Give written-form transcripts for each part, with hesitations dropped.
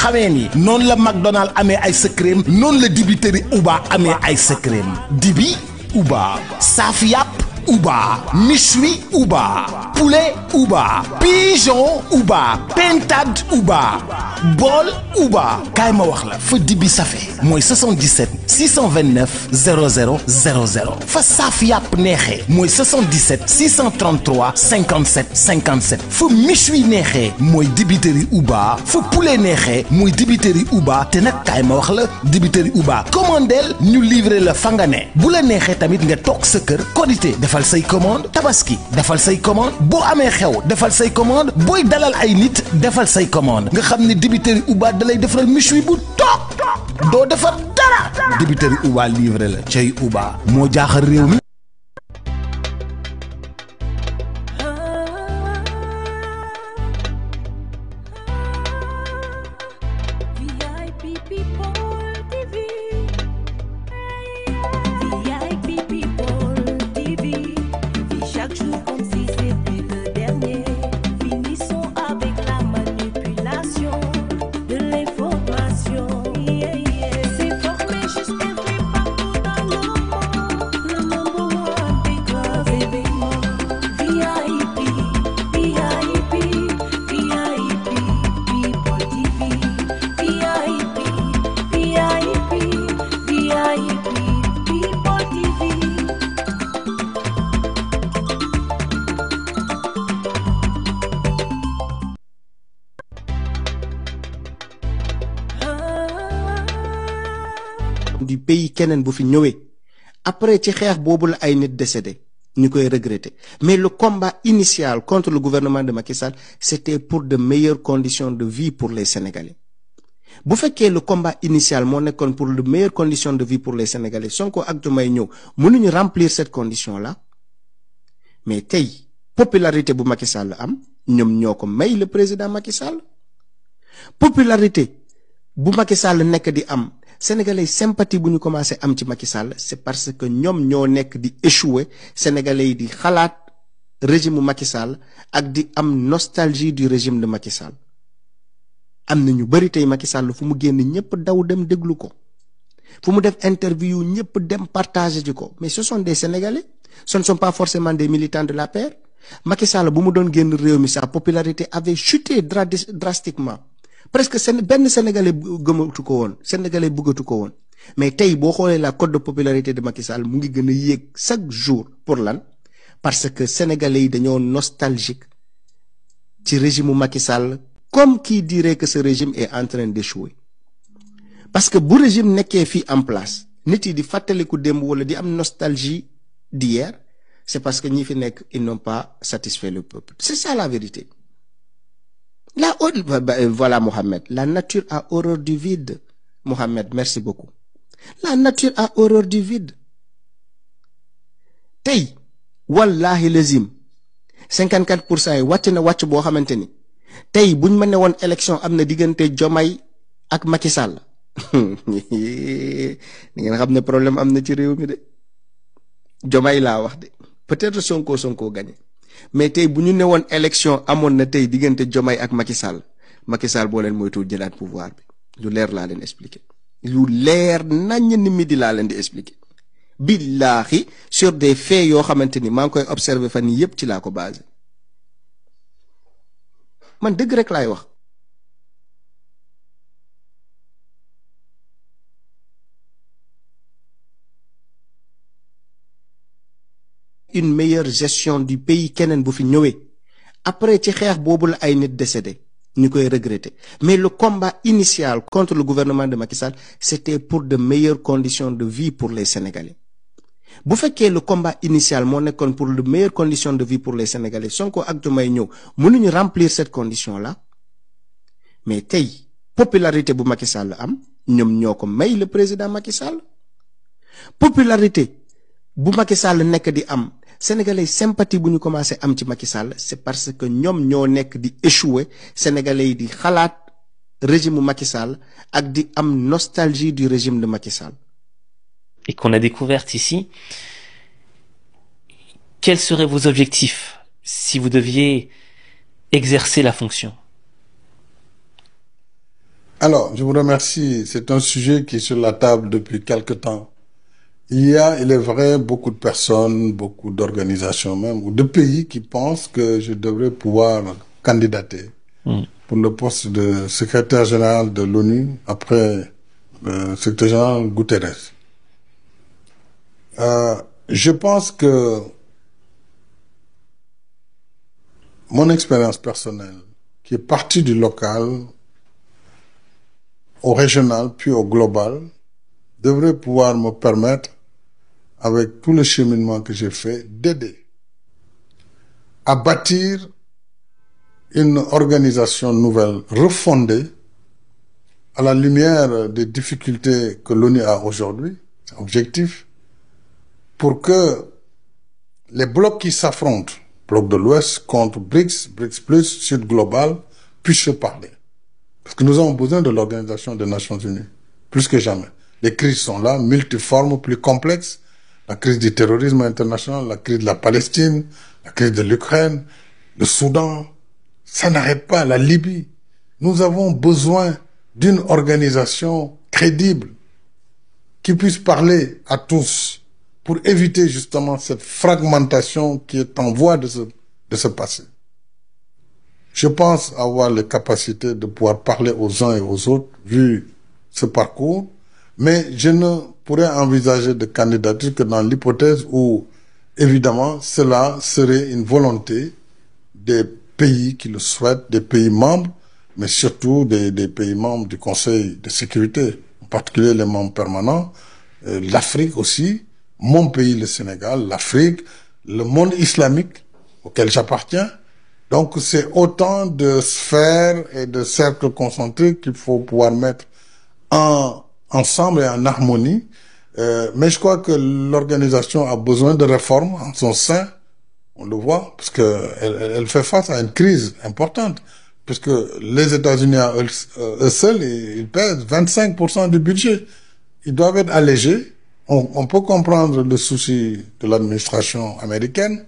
xamee ni noonu la McDonald amee ay secret noonu la dibiteri Uba amee ay secret dibi Uba saaf yàpp Uba méchoui Uba poulet Uba pigeon Uba pintade Uba bool Uba kaay ma wax la fa dibi safe mooy 77 629 00 00 fa saaf yàpp neexee mooy 77 633 57 57 fa méchoui neexee mooy dibiteri Uba fa poulet neexee mooy dibiteri Uba te nag kaay ma wax la dibiteri Uba commandeel ñu livrer la fa nga ne bu la neexee tamit nga toog sa kër Korité defal say commande Tabaski defal say commande boo amee xew defal say commande booy dalal ay nit defal say commande nga xam ne dibiteri Uba dalay defaral méchoui bu toog doo defar dara dibiteri Uba livré la cay Uba moo jaaxal réew mi. du pays keneen bu fi ñëwee après ci xeex boobu la ay nit décédé ñu koy regretter mais le combat initial contre le gouvernement de Macky Sall c'était pour de meilleures conditions de vie pour les Sénégalais bu fekkee le combat initial moo nekkoon pour de meilleures conditions de vie pour les Sénégalais Sonko ak Diomaye ñëw mënuñu remplir cette condition là mais tey popularité bu Macky Sall am ñoom ñoo ko may le président Macky Sall popularité bu Macky Sall nekk di am Sénégalais sympathie bu ñu commencé am ci Macky Sall c'est parce que ñoom ñoo nekk di échouer Sénégalais yi di xalaat régime Macky Sall ak di am nostalgie du régime de Macky Sall am na ñu bari tey Macky Sall fu mu génn ñëpp daw dem déglu ko fu mu def interview ñëpp dem partager ci ko mais ce sont des Sénégalais ce ne sont pas forcément des militants de l'APR Macky Sall bu mu doon génn réew mi sa popularité avait chuté drastiquement presque benn Sénégalais gëmatu ko woon Sénégalais bëggatu ko woon mais tey boo xoolee la cote de popularité de Macky Sall mu ngi gën a yéeg chaque jour pour lan parce que Sénégalais yi dañoo nostalgique ci régime Macky Sall comme qui dirait que ce régime est en train d'échouer parce que bu régime nekkee fii en place nit yi di fàttaliku démb wala di am nostalgie d'hier c'est parce que ñi fi nekk ils n'ont pas satisfait le peuple c'est ça la vérité. Voilà Mohamed, la nature a horreur du vide. Mohamed, merci beaucoup. La nature a horreur du vide. Tey wallahi lazim 54% yi wàcc na wàcc boo xamante ni tey buñ mën ne woon élection am na diggante Diomaye ak Macky Sall ni ngeen xam ne problème am na ci réew mi de Diomaye laa wax de peut-être Sonko gagné mais tey bu ñu ne woon élection amoon na tey diggante Diomaye ak Macky Sall boo leen moytuwul jëlaat pouvoir bi lu leer laa leen expliquer lu leer naññ ni midi laa leen di expliquer billahi sur des faits yoo xamante ni maa ngi koy observer fan yii yépp ci laa ko basé man dëgg rek laay wax. Une meilleure gestion du pays keneen bu fi ñëwee après ci xeex boobu la ay nit décédé ñu koy regretter mais le combat initial contre le gouvernement de Macky Sall c'était pour de meilleures conditions de vie pour les Sénégalais bu fekkee le combat initial moo nekkoon pour de meilleures conditions de vie pour les Sénégalais Sonko ak Diomaye ñëw mënuñu remplir cette condition là mais tey popularité bu Macky Sall am ñoom ñoo ko may le président Macky Sall popularité bu Macky Sall nekk di am Sénégalais sympathie bu ñu commencé am ci Macky Sall c'est parce que ñoom ñoo nekk di échouer Sénégalais yi di xalaat régime Macky Sall ak di am nostalgie du régime de Macky Sall. Et qu'on a découverte ici, quels seraient vos objectifs si vous deviez exercer la fonction? Alors, je vous remercie. C'est un sujet qui est sur la table depuis quelque temps. Il y a, il est vrai, beaucoup de personnes, beaucoup d'organisations même, ou de pays qui pensent que je devrais pouvoir candidater pour le poste de secrétaire général de l'ONU après le secrétaire général Guterres. Je pense que mon expérience personnelle, qui est partie du local au régional puis au global, devrait pouvoir me permettre, avec tout le cheminement que j'ai fait, d'aider à bâtir une organisation nouvelle, refondée, à la lumière des difficultés que l'ONU a aujourd'hui, c'est objectif, pour que les blocs qui s'affrontent, bloc de l'Ouest contre BRICS, BRICS plus, Sud global, puissent se parler. Parce que nous avons besoin de l'Organisation des Nations Unies, plus que jamais. Les crises sont là, multiformes, plus complexes. La crise du terrorisme international, la crise de la Palestine, la crise de l'Ukraine, le Soudan, ça n'arrête pas, la Libye. Nous avons besoin d'une organisation crédible qui puisse parler à tous pour éviter justement cette fragmentation qui est en voie de se passer. Je pense avoir les capacités de pouvoir parler aux uns et aux autres, vu ce parcours, mais je ne pourrais envisager de candidature que dans l'hypothèse où, évidemment, cela serait une volonté des pays qui le souhaitent, des pays membres, mais surtout des pays membres du Conseil de sécurité, en particulier les membres permanents, l'Afrique aussi, mon pays, le Sénégal, l'Afrique, le monde islamique auquel j'appartiens. Donc c'est autant de sphères et de cercles concentriques qu'il faut pouvoir mettre ensemble et en harmonie. Mais je crois que l'organisation a besoin de réformes en son sein. On le voit, parce que elle fait face à une crise importante. Puisque les États-Unis, eux seuls, ils pèsent 25% du budget. Ils doivent être allégés. On peut comprendre le souci de l'administration américaine.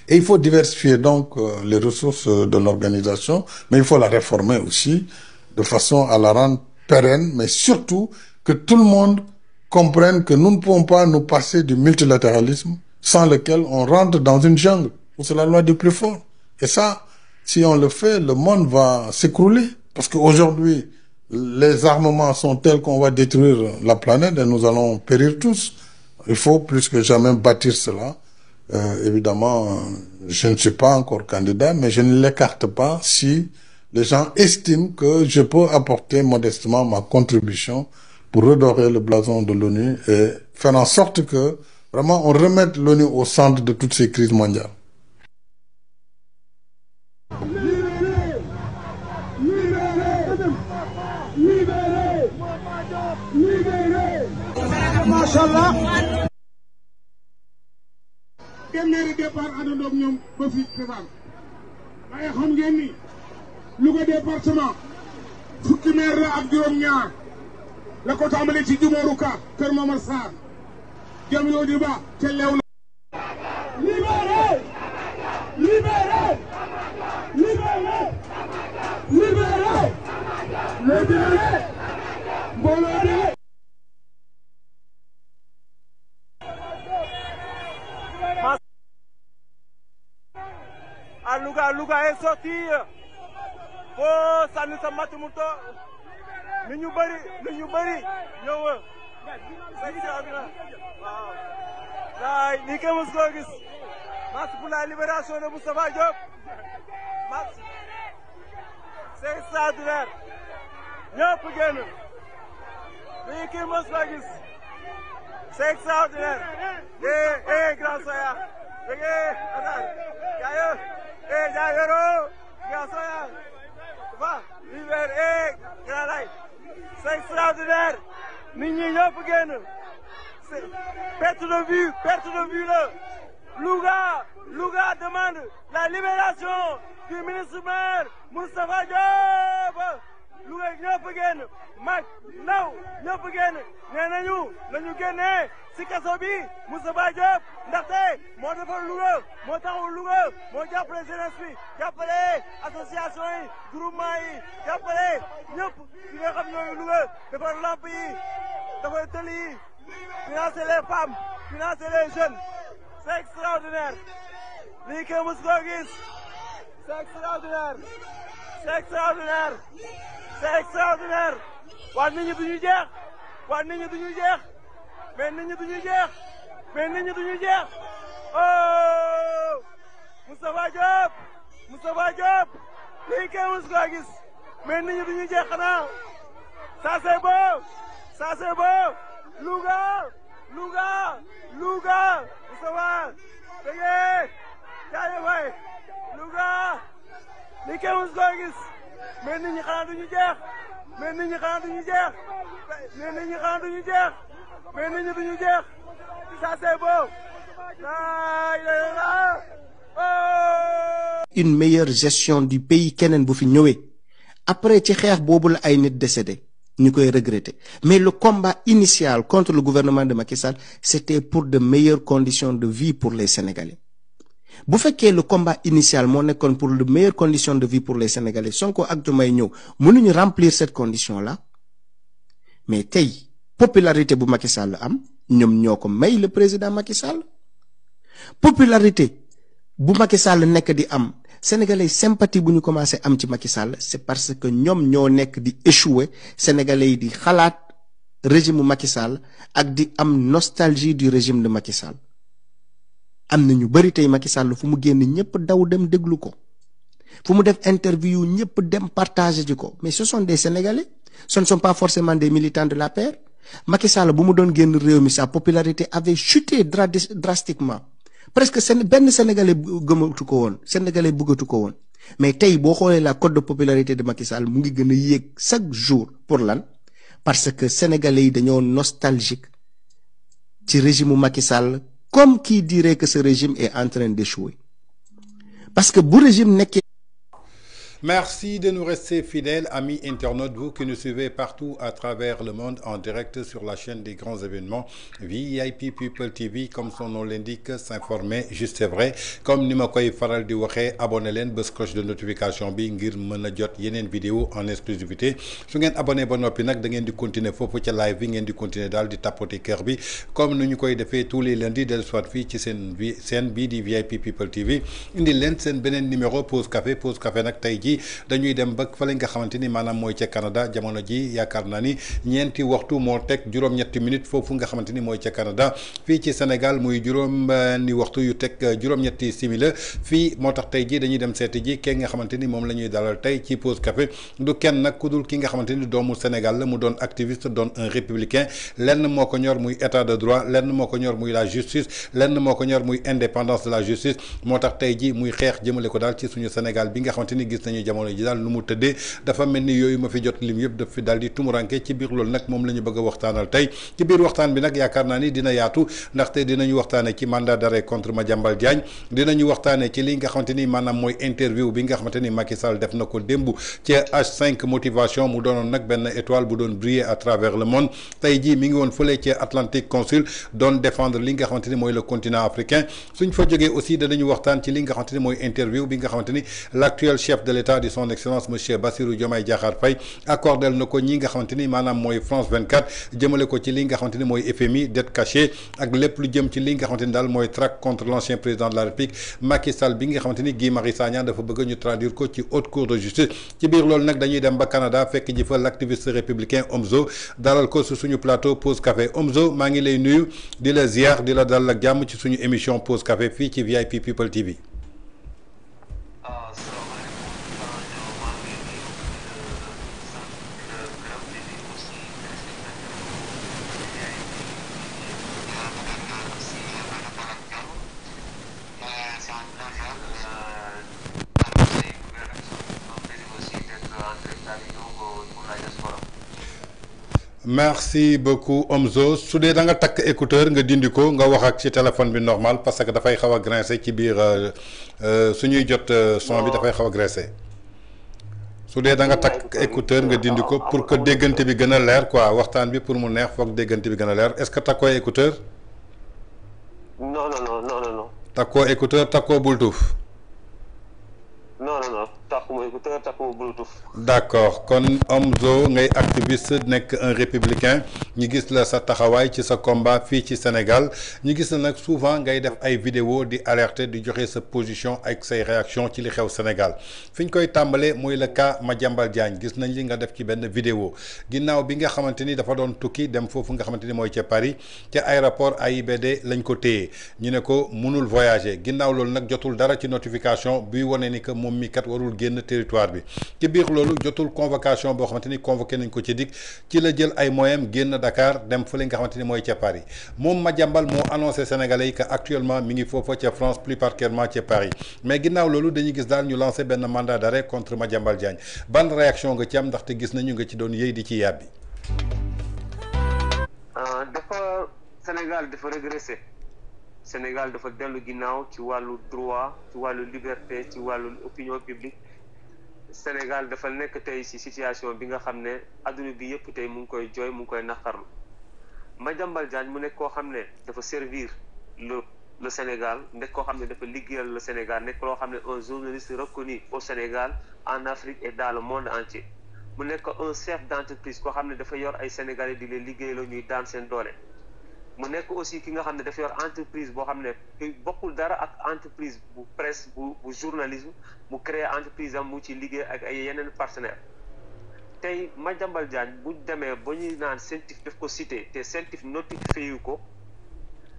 Et il faut diversifier donc les ressources de l'organisation, mais il faut la réformer aussi, de façon à la rendre pérenne, mais surtout que tout le monde comprenne que nous ne pouvons pas nous passer du multilatéralisme, sans lequel on rentre dans une jungle, où c'est la loi du plus fort. Et ça, si on le fait, le monde va s'écrouler. Parce qu'aujourd'hui, les armements sont tels qu'on va détruire la planète et nous allons périr tous. Il faut plus que jamais bâtir cela. Évidemment, je ne suis pas encore candidat, mais je ne l'écarte pas si les gens estiment que je peux apporter modestement ma contribution pour redorer le blason de l'ONU et faire en sorte que vraiment on remette l'ONU au centre de toutes ces crises mondiales. Demneeri départ àndandoog ñoom ba fi Sénégal waaye xam ngeen ni Louga département fukki maire la ak juróom-ñaar la ko tàmbali ci Jumóoru Ka Kër Momar Sarr jëm yoo di ba ca lew na libéré libéré libéré libéré libéré mbooloo de Louga est sorti pour sànni sa match mu to ni ñu bëri ñëw section bi waaw laay lii kenn mës koo gis marche pour la libération de Moustapha Diop marche c'est extraordinaire ñëpp génn lii kenn mës koo gis c'est extraordinaire grand soya c'est extraordinaire. Nit ñi ñëpp génn. Perte de vue là. Louga demande la libération du ministre maire Moustapha Diop. Louga ñëpp génn mag ndaw ñëpp génn nee nañu génnee si kaso bi Moustapha Diop ndaxte moo defar Louga moo taxaw Louga moo jàppale jeunesse bi jàppale association yi groupement yi jàppale ñëpp ñi nga xam ñooy Louga defar lamp yi defar tëli yi financer les femmes financer les jeunes c'est extraordinaire lii kenn mës koo gis c'est extraordinaire c'est extraordinaire c'est extraordinaire waa nit ñi duñu jeex waa nit ñi duñu jeex mais nit ñi duñu jeex mais nit ñi duñu jeex oh Moustapha Diop lii kenn mës koo gis mais nit ñi duñu jeex xanaa ça c'est beau Louga Moustapha dégg jaay fay Louga lii kenn mës koo gis mais nit ñi xanaa duñu jeex mais nit ñi xanaa duñu jeex mais nit ñi xanaa duñu jeex mais nit ñi duñu jeex ça c'est beau une meilleure gestion du pays keneen bu fi ñëwee après ci xeex boobu la ay nit décédé ñu koy regretter mais le combat initial contre le gouvernement de Macky Sall c'était pour de meilleures conditions de vie pour les Sénégalais bu fekkee le combat initial moo nekkoon pour de meilleures conditions de vie pour les Sénégalais Sonko ak Diomaye ñëw mënuñu remplir cette condition là mais tey popularité bu Macky Sall am ñoom ñoo ko may le président Macky Sall popularité bu Macky Sall nekk di am Sénégalais sympathie bu ñu commencé am ci Macky Sall c'est parce que ñoom ñoo nekk di échouer Sénégalais yi di xalaat régime Macky Sall ak di am nostalgie du régime de Macky Sall am na ñu bari tey Macky Sall fu mu génn ñëpp daw dem déglu ko fu mu def interview ñëpp dem partager ji ko mais ce sont des Sénégalais ce ne sont pas forcément des militants de l'APR Macky Sall bu mu doon génn réew mi sa popularité avait chuté drastiquement presque benn Sénégalais gëmatu ko woon Sénégalais bëggatu ko woon mais tey boo xoolee la cote de popularité de Macky Sall mu ngi gën a yéeg chaque jour pour lan parce que Sénégalais yi dañoo nostalgique ci régime Macky Sall comme qui dirait que ce régime est en train d'échouer parce que bu régime nekkee. Merci de nous rester fidèles, amis internautes, vous qui nous suivez partout à travers le monde en direct sur la chaîne des grands événements VIP People TV, comme son nom l'indique, s'informer juste et vrai. Comme ni ma koy faral di waxee, abonné leen bës cloche de notification bi ngir mën a jot yeneen vidéo en exclusivité. Su ngeen abonné ba noppi nag da ngeen di continuer foofu ca live bi ngeen di continuer daal di tapoter cœur bi comme ni ñu koy defee tous les lundis del soit fii ci seen bii di VIP People TV indi leen seen beneen numéro pause café nag tey dañuy dem ba fa lañ nga xamante ni maanaam mooy ca Canada jamono ji yaakaar naa ni ñeenti waxtu moo teg juróom-ñetti minutes foofu nga xamante ni mooy ca Canada fii ci Sénégal muy juróom-benni waxtu yu teg juróom-ñetti simila fii moo tax tey ji dañuy dem seeti ji kenn nga xamante ni moom la ñuy dalal tey ci pause café du kenn nag ku dul ki nga xamante ni doomu Sénégal la mu doon activiste doon un républicain lenn moo ko ñor muy état de droit lenn moo ko ñor muy la justice lenn moo ko ñor muy indépendance de la justice moo tax tey ji muy xeex jëmale ko daal ci suñu Sénégal bi nga xamante ni gis nañu jamono ji daal nu mu tëddee dafa mel ni yooyu ma fi jot lim yëpp daf fi daal di tumuranke ci biir loolu nag moom la ñu bëgg a waxtaanal tey ci biir waxtaan bi nag yaakaar naa ni dina yaatu ndaxte dinañu waxtaane ci mandat d'arrêt contre Madiambal Diagne dinañu waxtaane ci li nga xamante ni maanaam mooy interview bi nga xamante ni Macky Sall def na ko démb ci H5 motivation mu doonoon nag benn étoile bu doon briller à travers le monde tey jii mi ngi woon fële ci Atlantique Council doon défendre li nga xamante ni mooy le continent africain suñ fa jógee aussi danañu waxtaan ci li nga xamante ni mooy interview bi nga xamante ni l'actuel chef de l'État de son excellence monsieur Bassirou Diomaye Diakhar Faye accordel na ko ñi nga xamante ni maanaam mooy France 24 jëmale ko ci li nga xamante ni mooy FMI dette cachée ak lépp lu jëm ci li nga xamante ni daal mooy traque contre l'ancien président de la République Macky Sall bi nga xamante ni Guy Marius Sagna dafa bëgg ñu traduire ko ci haute cour de justice ci biir loolu nag dañuy dem ba Canada fekk ji fa l'activiste républicain Omzo dalal ko su suñu plateau pause café Omzo maa ngi lay nuyu di la ziar di la dalal ak jàmm ci suñu émission pause café fii ci VIP People TV. Merci beaucoup Omzo su dee da nga takk écouteur nga dindi ko nga wax ak ci téléphone bi normal parce que dafay xaw a grincer ci biir suñuy jot son bi dafay xaw a grincer su dee da nga takk écouteur nga dindi ko pour que déggante bi gën a leer quoi waxtaan bi pour mu neex foog déggante bi gën a leer est-ce que takkoo écouteur. non non non non non. takkoo écouteur takkoo Bluetooth. non non non takkuma écouteur takkuma Bluetooth. d'accord kon Omzo ngay activiste nekk un républicain ñu gis la sa taxawaay ci sa combat fii ci Sénégal ñu gis la nag souvent ngay def ay vidéo di alerter di joxe sa position ak say réaction ci li xew Sénégal fi ñu koy tàmbalee mooy le cas Madiambal Diagne gis nañ li nga def ci benn vidéo ginnaaw bi nga xamante ni dafa doon tukki dem foofu nga xamante ni mooy ca Paris ca aéroport AIBD lañ ko téye ñu ne ko mënul voyager ginnaaw loolu nag jotul dara ci notification buy wane ni que moom mi kat warul génn territoire bi ci biir loolu jotul convocation boo xamante ni convoqué nañ ko ci dig ci la jël ay moyens génn Dakar dem fële nga xamante ni mooy ca Paris moom Madiambal moo annoncé Sénégalais yi que actuellement mi ngi foofa ca France plus particulièrement ca Paris mais ginnaaw loolu dañuy gis daal ñu lancé benn mandat d'arrêt contre Madiambal Diagne ban réaction nga ci am ndaxte gis nañu nga ci doon yëy di ci yàbbi. dafa Sénégal dafa régressé. Sénégal dafa dellu ginnaaw ci wàllu droit ci wàllu liberté ci wàllu opinion publique Sénégal dafa nekk tey ci situation bi nga xam ne adduna bi yëpp tey mu ngi koy jooy mu ngi koy naqarlu Madiambal Diagne mu nekk koo xam ne dafa servir le Sénégal nekk koo xam ne dafa liggéeyal le Sénégal nekk loo xam ne un journaliste reconnu au Sénégal en Afrique et dans le monde entier mu nekk un chef d'entreprise koo xam ne dafa yor ay Sénégalais di leen liggéeyaloo ñuy daan seen doole. mu nekk aussi ki nga xam ne dafa yor entreprise boo xam ne bokkul dara ak entreprise bu presse bu journalisme mu créé entreprise am mu ci liggéey ak ay yeneen partenaires tey Madiambal Diagne bu demee ba ñuy naan CENTIF daf ko cité te CENTIF notifié yu ko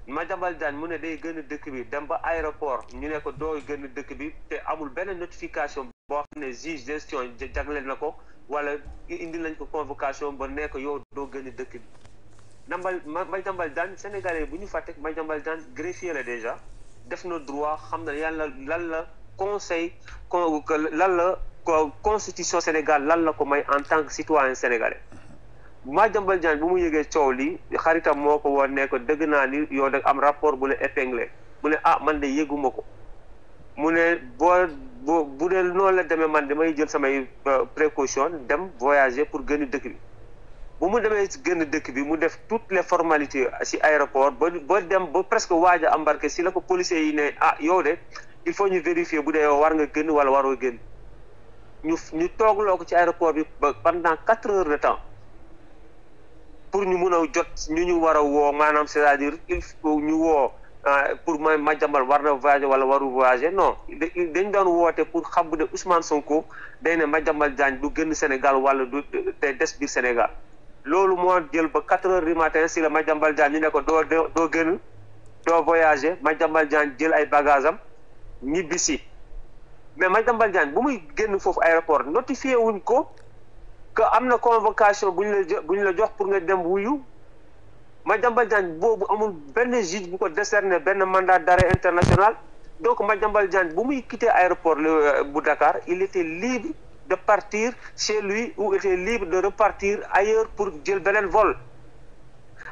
Madiambal Diagne mu ne day gën a dëkk bi dem ba aéroport ñu ne ko doo gën a dëkk bi te amul benn notification boo xam ne juge d'instruction jagleel na ko wala indi nañ ko convocation ba ne ko yow doo gën a dëkk bi. Madiambal Diagne Sénégalais bu ñu fàtte Madiambal Diagne greffier la déjà def na droit xam na yàlla lan la conseil lan la constitution Sénégal lan la ko may en tant que citoyen sénégalais Madiambal Diagne bu mu yëgee coow li xaritam moo ko woon ne ko dëgg naa ni yow da am rapport bu la épinglé mu ne man de yëguma ko mu ne bu dee noonu la demee man damay jël samay précaution dem voyager pour gën a dëkk bi bu mu demee gën dëkk bi mu def toutes les formalités ci aéroport ba dem ba presque waaj a embarqué si la ko policiers yi ne yow de il faut ñu vérifier bu dee yow war nga gën wala waroo gën ñu toogloo ko ci aéroport bi pendant 4 heures de temps pour ñu mun a jot ñu war a woo maanaam c'est-à-dire il faut ñu woo pour Madiambal war na voyager wala waru voyager non dañ doon woote pour xam bu de Ousmane Sonko day ne Madiambal Diagne du gën Sénégal wala du te des biir Sénégal loolu moo jël ba 4 heures du matin si la Madiambal Diagne ñu ne ko doo gën doo voyager Madiambal Diagne jël ay bagages am ñibbisi mais Madiambal Diagne bu muy génn foofu aéroport notifié wuñ ko que am na convocation bu ñu la jox pour nga dem wuyu Madiambal Diagne boobu amul benn juge bu ko décerné benn mandat d'arrêt international donc Madiambal Diagne bu muy quitté aéroport bu Dakar il était libre de partir chez lui ou était libre de repartir ailleurs pour jël beneen vol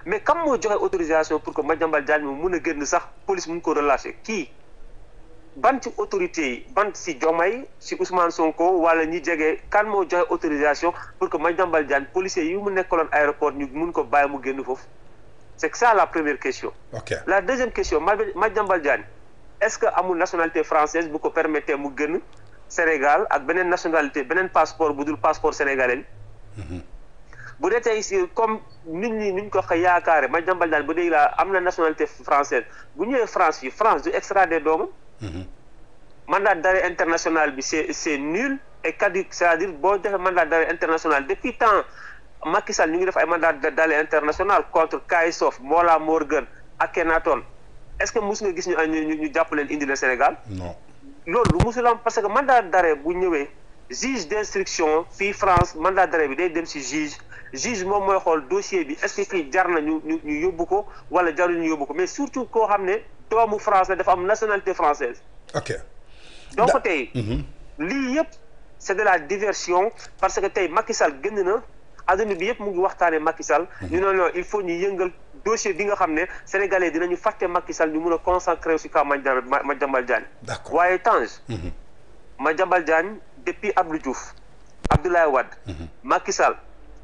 mais kam moo joxe autorisation pour que Madiambal Diagne mu mun a génn sax police mun ko relâcher kii ban ci autorité yi ban si Diomaye si Ousmane Sonko wala ñi jege kan moo joxe autorisation pour que Madiambal Diagne policier yi mu nekkaloon aéroport ñu mun ko bàyyi mu génn foofu c'est ça la première question. Okay. La deuxième question Madiambal Diagne est-ce que amul nationalité française bu ko permettre mu génn Sénégal ak beneen nationalité beneen passeport bu dul passeport sénégalais bu dee tey si comme nit ñi nuñ ko yaakaare Madiambal Diagne bu dee la am na nationalité française bu ñëwee France fii France du extrader doomam mandat d'arrêt international bi c'est nul et caduc c'est-à-dire boo defee mandat d'arrêt international depuis temps Macky Sall ñu ngi def ay mandat d'arrêt international contre Kaysof Mollah Morgun Akhenaton est-ce que mus nga gis ñu jàpp leen indi le Sénégal non loolu musul am parce que mandat d'arrêt bu ñëwee juge d'instruction fii France mandat d'arrêt bi day dem ci juge moom mooy xool dossier bi est-ce que kii jar na ñu yóbbu ko wala jarul ñu yóbbu ko mais surtout koo xam ne doomu France la dafa am nationalité française ok donc tey lii yëpp c'est de la diversion parce que tey Macky Sall génn na adduna bi yëpp mu ngi waxtaanee Macky Sall ñu ne non il faut ñu yëngal dossier bi nga xam ne sénégalais dinañu fàtte Macky Sall ñu mun a concentrer sur cas Madiambal Diagne d'accord waaye Tange Madiambal Diagne depuis Abdou Diouf Abdoulaye Wade Macky Sall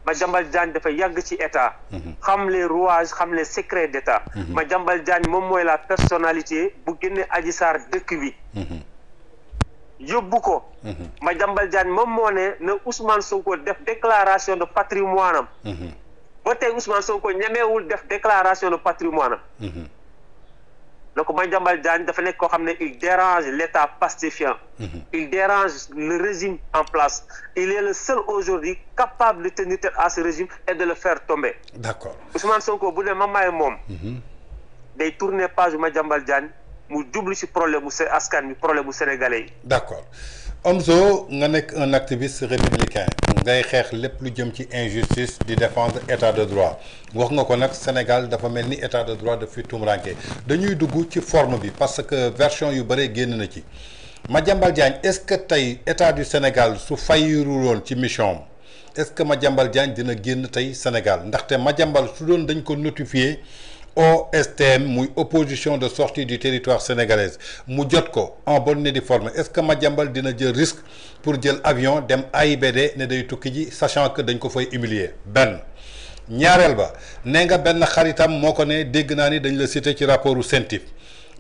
Madiambal Diagne dafa yàgg ci état xam les rouages xam les secrets d'état Madiambal Diagne moom mooy la personnalité bu génne Adji Sarr dëkk bi yóbbu ko Madiambal Diagne moom moo ne na Ousmane Sonko def déclaration de patrimoine am ba tey Ousmane Sonko ñemeewul def déclaration de patrimoine am donc Madiambal Diagne dafa nekk koo xam ne il dérange l'état pacifiant il dérange le régime en place il est le seul aujourd'hui capable de tenir tête à ce régime et de le faire tomber. D'accord. Ousmane Sonko bu ne ma maay moom day tourner page Madiambal Diagne mu jublu ci problème mu askan bi problème mu sénégalais yi. D'accord. Omzo nga nekk un activiste républicain ngay xeex lépp lu jëm ci injustice di défendre état de droit wax nga ko nag Sénégal dafa mel ni état de droit daf fi tumranke dañuy dugg ci forme bi parce que version yu bare génn na ci Madiambal Diagne est-ce que tey état du Sénégal su fayiruloon ci mission est-ce que Madiambal Diagne dina génn tey Sénégal ndaxte Madiambal su doon dañ ko notifié OSTM muy opposition de sortie du territoire sénégalaise mu jot ko en bonne et due forme est-ce que Madiambal dina jël risque pour jël avion dem AIBD ne day tukki ji sachant que dañ ko fay humilier benn ñaareel ba nee nga benn xaritam moo ko ne dégg naa ni dañ la cité ci rapportu CENTIF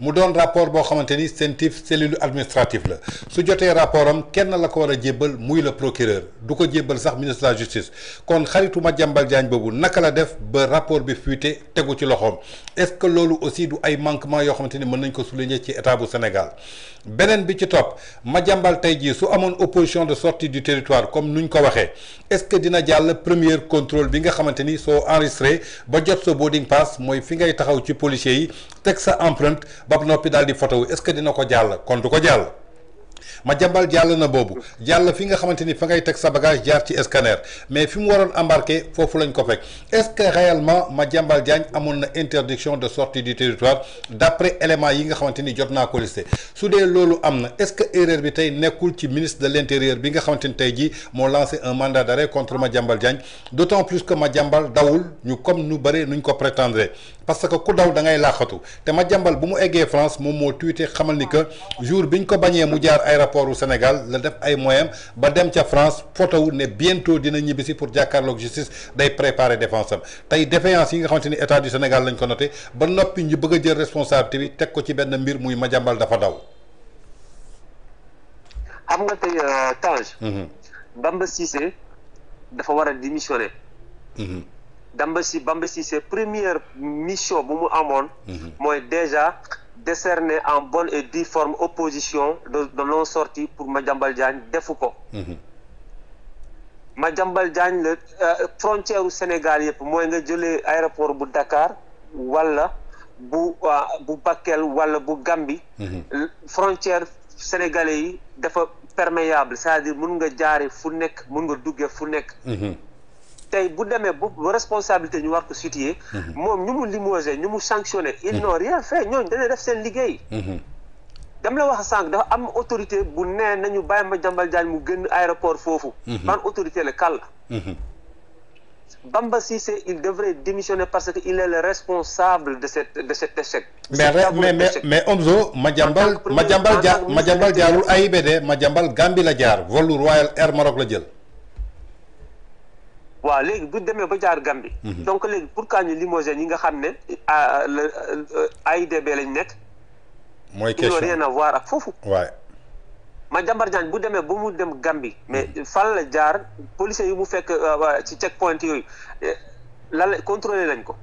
mu doon rapport boo xamante ni CENTIF cellule administrative la su jotee rapport am kenn la ko war a jébbal muy le procureur du ko jébbal sax ministre de la justice kon xaritu Madiambal Diagne boobu naka la def ba rapport bi fuité tegu ci loxoom est-ce que loolu aussi du ay manquement yoo xamante ni mën nañ ko souligner ci état bu Sénégal beneen bi ci topp Madiambal tey jii su amoon opposition de sortie du territoire comme nuñ ko waxee est-ce que dina jàll premier contrôle bi nga xamante ni soo enregistré ba jot sa boarding pass mooy fi ngay taxaw ci policiers yi teg sa empreinte ba noppi daal di photo est-ce que dina ko jàll kon du ko jàll Madiambal jàll na boobu jàll fi nga xamante ni fa ngay teg sa bagage jaar ci scanner mais fi mu waroon embarquer foofu lañ ko fekk est-ce que réellement Madiambal Diagne amoon na interdiction de sortie du territoire d'après éléments yi nga xamante ni jot naa ko listé su dee loolu am na est-ce que erreur bi tey nekkul ci ministre de l'intérieur bi nga xamante ni tey jii moo lancé un mandat d'arrêt contre Madiambal Diagne d'autant plus que Madiambal dawul ñu comme nu bëri nuñ ko prétendre parce que ku daw da ngay laaxatu te Madiambal bu mu eggee France moom moo tweeté xamal ni que jour biñ ko bañee mu jaar aéroport au Sénégal la def ay moyens ba dem ca France photo wu ne bientôt dina ñibbisi pour jàkkaarloog justice day préparer défense am tey défaillance yi nga xamante ni état du Sénégal lañ ko noté ba noppi ñu bëgg a jël responsabilité bi teg ko ci benn mbir muy Madiambal dafa daw. xam nga tey Tange. Bamba Cissé dafa war a démissionner. Bamba Cissé première mission bu mu amoon. mooy déjà décerner en bonne et due forme opposition de non sortie pour Madiambal Diagne defu ko. Madiambal Diagne la frontière u Sénégal yëpp mooy nga jëlee aéroport bu Dakar wala bu Bakel wala bu Gambie. frontière sénégalais yi dafa perméable c'est-à-dire mun nga jaare fu nekk mun nga duggee fu nekk. tey bu demee bu responsabilité ñu war ko situer moom ñu mu limogé ñu mu sanctionné ils n'ont rien fait ñooñu dañuy def seen liggéey. dama la wax sànq dafa am autorité bu nee nañu bàyyi Madiambal Diagne mu génn aéroport foofu. ban autorité la kàll. Bamba Cissé il devrait démissionner parce que il est le responsable de cet échec. mais Omzo Madiambal jaarul AIBD Madiambal Gambie la jaar volu Royal Air Maroc la jël. waaw léegi bu demee ba jaar Gambie. donc léegi pourquoi ñu limogé ñi nga xam ne AIBD lañ nekk. mooy question ils n'ont rien à voir ak foofu. waay. Madiambal Diagne bu demee ba mu dem Gambie mais fan la jaar policiers yu mu fekk ci checkpoint yooyu lan la contrôlé lañ ko.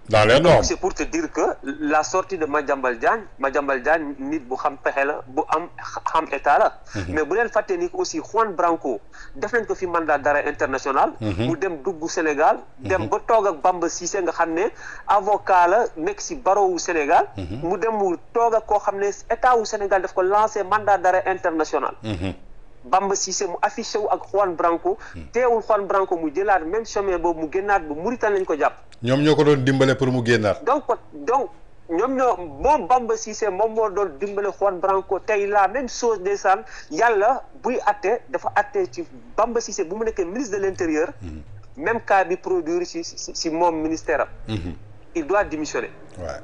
dans les normes c'est pour te dire que la sortie de Madiambal Diagne nit bu xam pexe la bu am xam état la. mais bu leen fàttee ni aussi Juan Branco def nañ ko fi mandat d'arrêt international. mu dem dugg Sénégal. dem ba toog ak Bamba Cissé nga xam ne avocat la nekk ci barreau wu Sénégal. mu dem mu toog ak koo xam ne état wu Sénégal daf ko lancé mandat d'arrêt international. Bamba Cissé mu affiché wu ak Juan Branco. teewul Juan Branco mu jëlaat même chemin boobu mu génnaat ba Mauritanie lañ ko jàpp. ñoom ñoo ko doon dimbale pour mu génnaat. donc moom Bamba Cissé moom moo doon dimbale Juan Branco tey la même chose ndeysaan yàlla buy atte dafa atte ci Bamba Cissé bu mu nekkee ministre de l'intérieur. même cas bi produire ci moom ministère am. il doit démissionner. Ouais.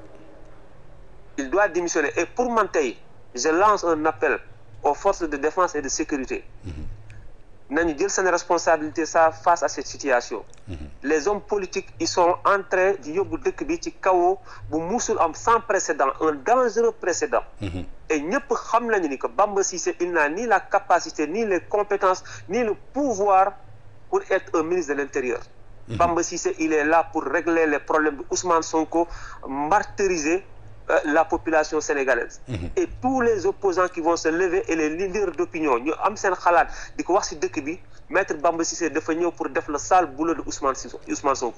il doit démissionner et pour man tey je lance un appel aux forces de défense et de sécurité nañu jël seen responsabilité ça face à cette situation les hommes politiques ils sont en train di yóbbu dëkk bi ci kaw bu musul am sans précédent un dangereux précédent et ñëpp xam nañu ni que Bamba Cissé il n'a ni la capacité ni les compétences ni le pouvoir pour être un ministre de l'Intérieur Bamba Cissé il est là pour régler les problèmes de Ousmane Sonko martyriser la population sénégalaise et tous les opposants qui vont se lever et les leaders d'opinion ñu am seen xalaat di ko wax ci dëkk bi maître Bamba Cissé dafa ñëw pour def le sale boulot de Ousmane Sonko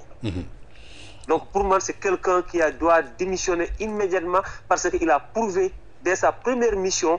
donc pour moi c'est quelqu'un qui doit démissionner immédiatement parce qu'il a prouvé dès sa première mission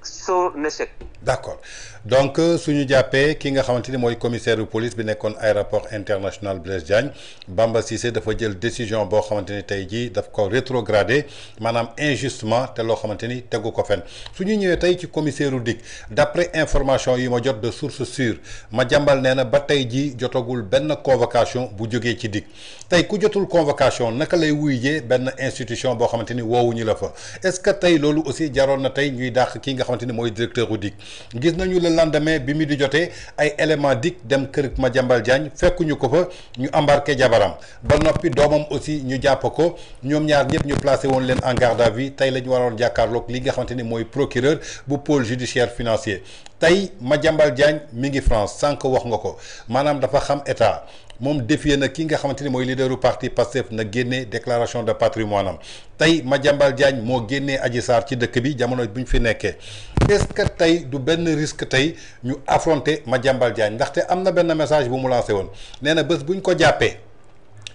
son échec. D'accord donc suñu jàppee ki nga xamante ni mooy commissaire de police bi nekkoon aéroport international Blaise Diagne Bamba Cissé dafa jël décision boo xamante ni tey jii daf ko rétrogradé maanaam injustement te loo xamante ni tegu ko fenn su ñu ñëwee tey ci commissaire u DIC d'après information yi ma jot de source sûre Madiambal nee na ba tey jii jotagul benn convocation bu jógee ci DIC tey ku jotul convocation naka lay wuyjee benn institution boo xamante ni woowuñu la fa est-ce que tey loolu aussi jaroon na tey ñuy dàq ki nga xamante ni mooy directeur u DIC gis nañu le lendemain bi mi di jotee ay éléments DIC dem kër Madiambal Diagne fekkuñu ko fa ñu embarqué jabaram ba noppi doomam aussi ñu jàpp ko ñoom ñaar ñëpp ñu placé woon leen en garde à vue tey la ñu waroon jàkkaarloog li nga xamante ni mooy procureur bu pôle judiciaire financier tey Madiambal Diagne mi ngi France sànq wax nga ko maanaam dafa xam état moom défier na ki nga xamante ni mooy leaderu parti Pastef na génnee déclaration de patrimoine am tey Madiambal Diagne moo génnee Adji Sarr ci dëkk bi jamono bu ñu fi nekkee est-ce que tey du benn risque tey ñu affronter Madiambal Diagne ndaxte am na benn message bu mu lancé woon nee na bés bu ñu ko jàppee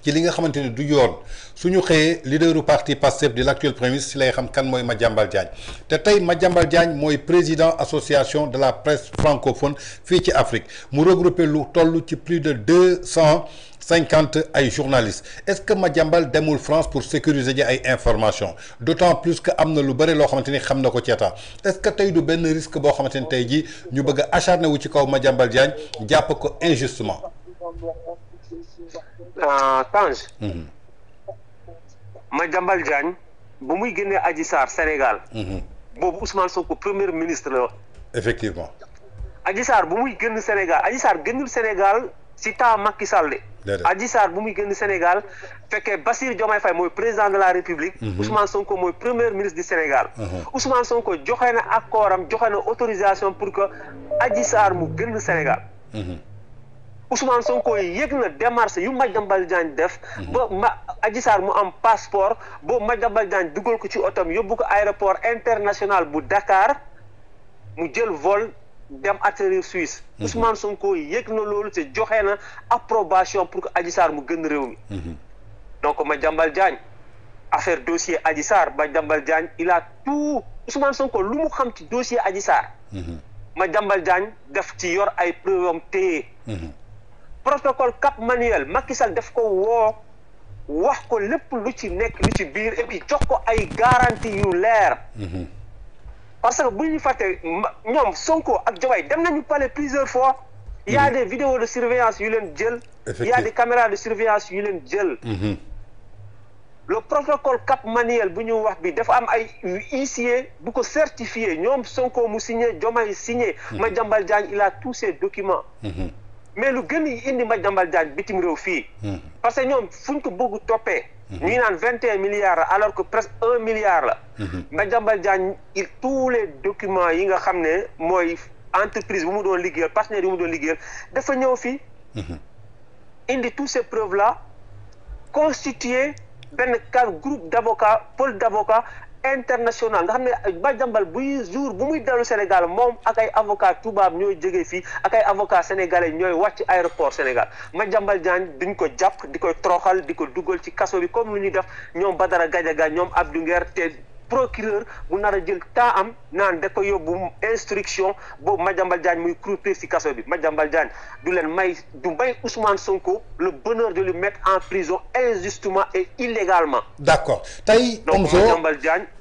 ci li nga xamante ni du yoon suñu xëyee leaderu parti Pastef di l'actuel premier ministre si lay xam kan mooy Madiambal Diagne te tey Madiambal Diagne mooy président association de la presse francophone fii ci Afrique mu regroupé lu toll ci plus de 250 ay journalistes est-ce que Madiambal demul France pour sécuriser ji ay informations d'autant plus que am na lu bëri loo xamante ni xam na ko ci état est-ce que tey du benn risque boo xamante ni tey jii ñu bëgg a acharné wu ci kaw Madiambal Diagne jàpp ko injustement. Tange Madiambal Diagne bu muy génnee Adji Sarr Sénégal boobu Ousmane Sonko premier ministre la effectivement Adji Sarr bu muy génn Sénégal Adji Sarr génnul Sénégal si temps Macky Sall de Adji Sarr bu muy génn Sénégal fekkee Bassirou Diomaye Faye mooy président de la République Ousmane Sonko mooy premier ministre du Sénégal Ousmane Sonko joxe na accord am joxe na autorisation pour que Adji Sarr mu génn Sénégal Ousmane Sonko yëg na démarche yu Madiambal Diagne def ba Adji Sarr mu am passeport boobu Madiambal Diagne dugal ko ci otom yóbbu ko aéroport international bu Dakar mu jël vol dem atterrir Suisse Ousmane Sonko yëg na loolu te joxe na approbation pour que Adji Sarr mu gën réew mi donc Madiambal Diagne affaire dossier Adji Sarr Madiambal Diagne il a tout Ousmane Sonko lu mu xam ci dossier Adji Sarr Madiambal Diagne def ci yor ay preuve am téye protocole Cap Manuel Macky Sall def ko woo wax ko lépp lu ci nekk lu ci biir et puis jox ko ay garantie yu leer parce que bu ñu fàtte ñoom Sonko ak Diomaye dem nañu palais plusieurs fois il y a des vidéos de surveillance yu leen jël il y a des caméras de surveillance yu leen jël le protocole Cap Manuel bu ñu wax bi dafa am ay huissier bu ko certifié ñoom Sonko mu signé Diomaye signé Madiambal Diagne il a tous ces documents mais lu gën yi indi Madiambal Diagne bitim réew fii parce que ñoom fu ñu ko bëgg toppee ñuy naan 21 milliards alors que presque 1 milliard la Madiambal Diagne tous les documents yi nga xam ne mooy entreprise bu mu doon liggéeyal partenaire yu mu doon liggéeyal dafa ñëw fii indi tous ces preuves là constitué benn groupe d'avocats pôle d'avocats international nga xam ne Madiambal buy jour bu muy dellu Sénégal moom ak ay avocat tubaab ñooy jógee fii ak ay avocat sénégalais ñooy wàcc aéroport Sénégal Madiambal Diagne duñ ko jàpp di koy toroxal di ko dugal ci kaso bi comme lu ñuy def ñoom Badara Gadiaga ñoom Abdou Nguer te procureur bu nar a jël temps am naan da ko yóbbu instruction boobu Madiambal Diagne muy croupir ci kaso bi Madiambal Diagne du may Ousmane Sonko le bonheur de le mettre en prison injustement et illégalement. d'accord tey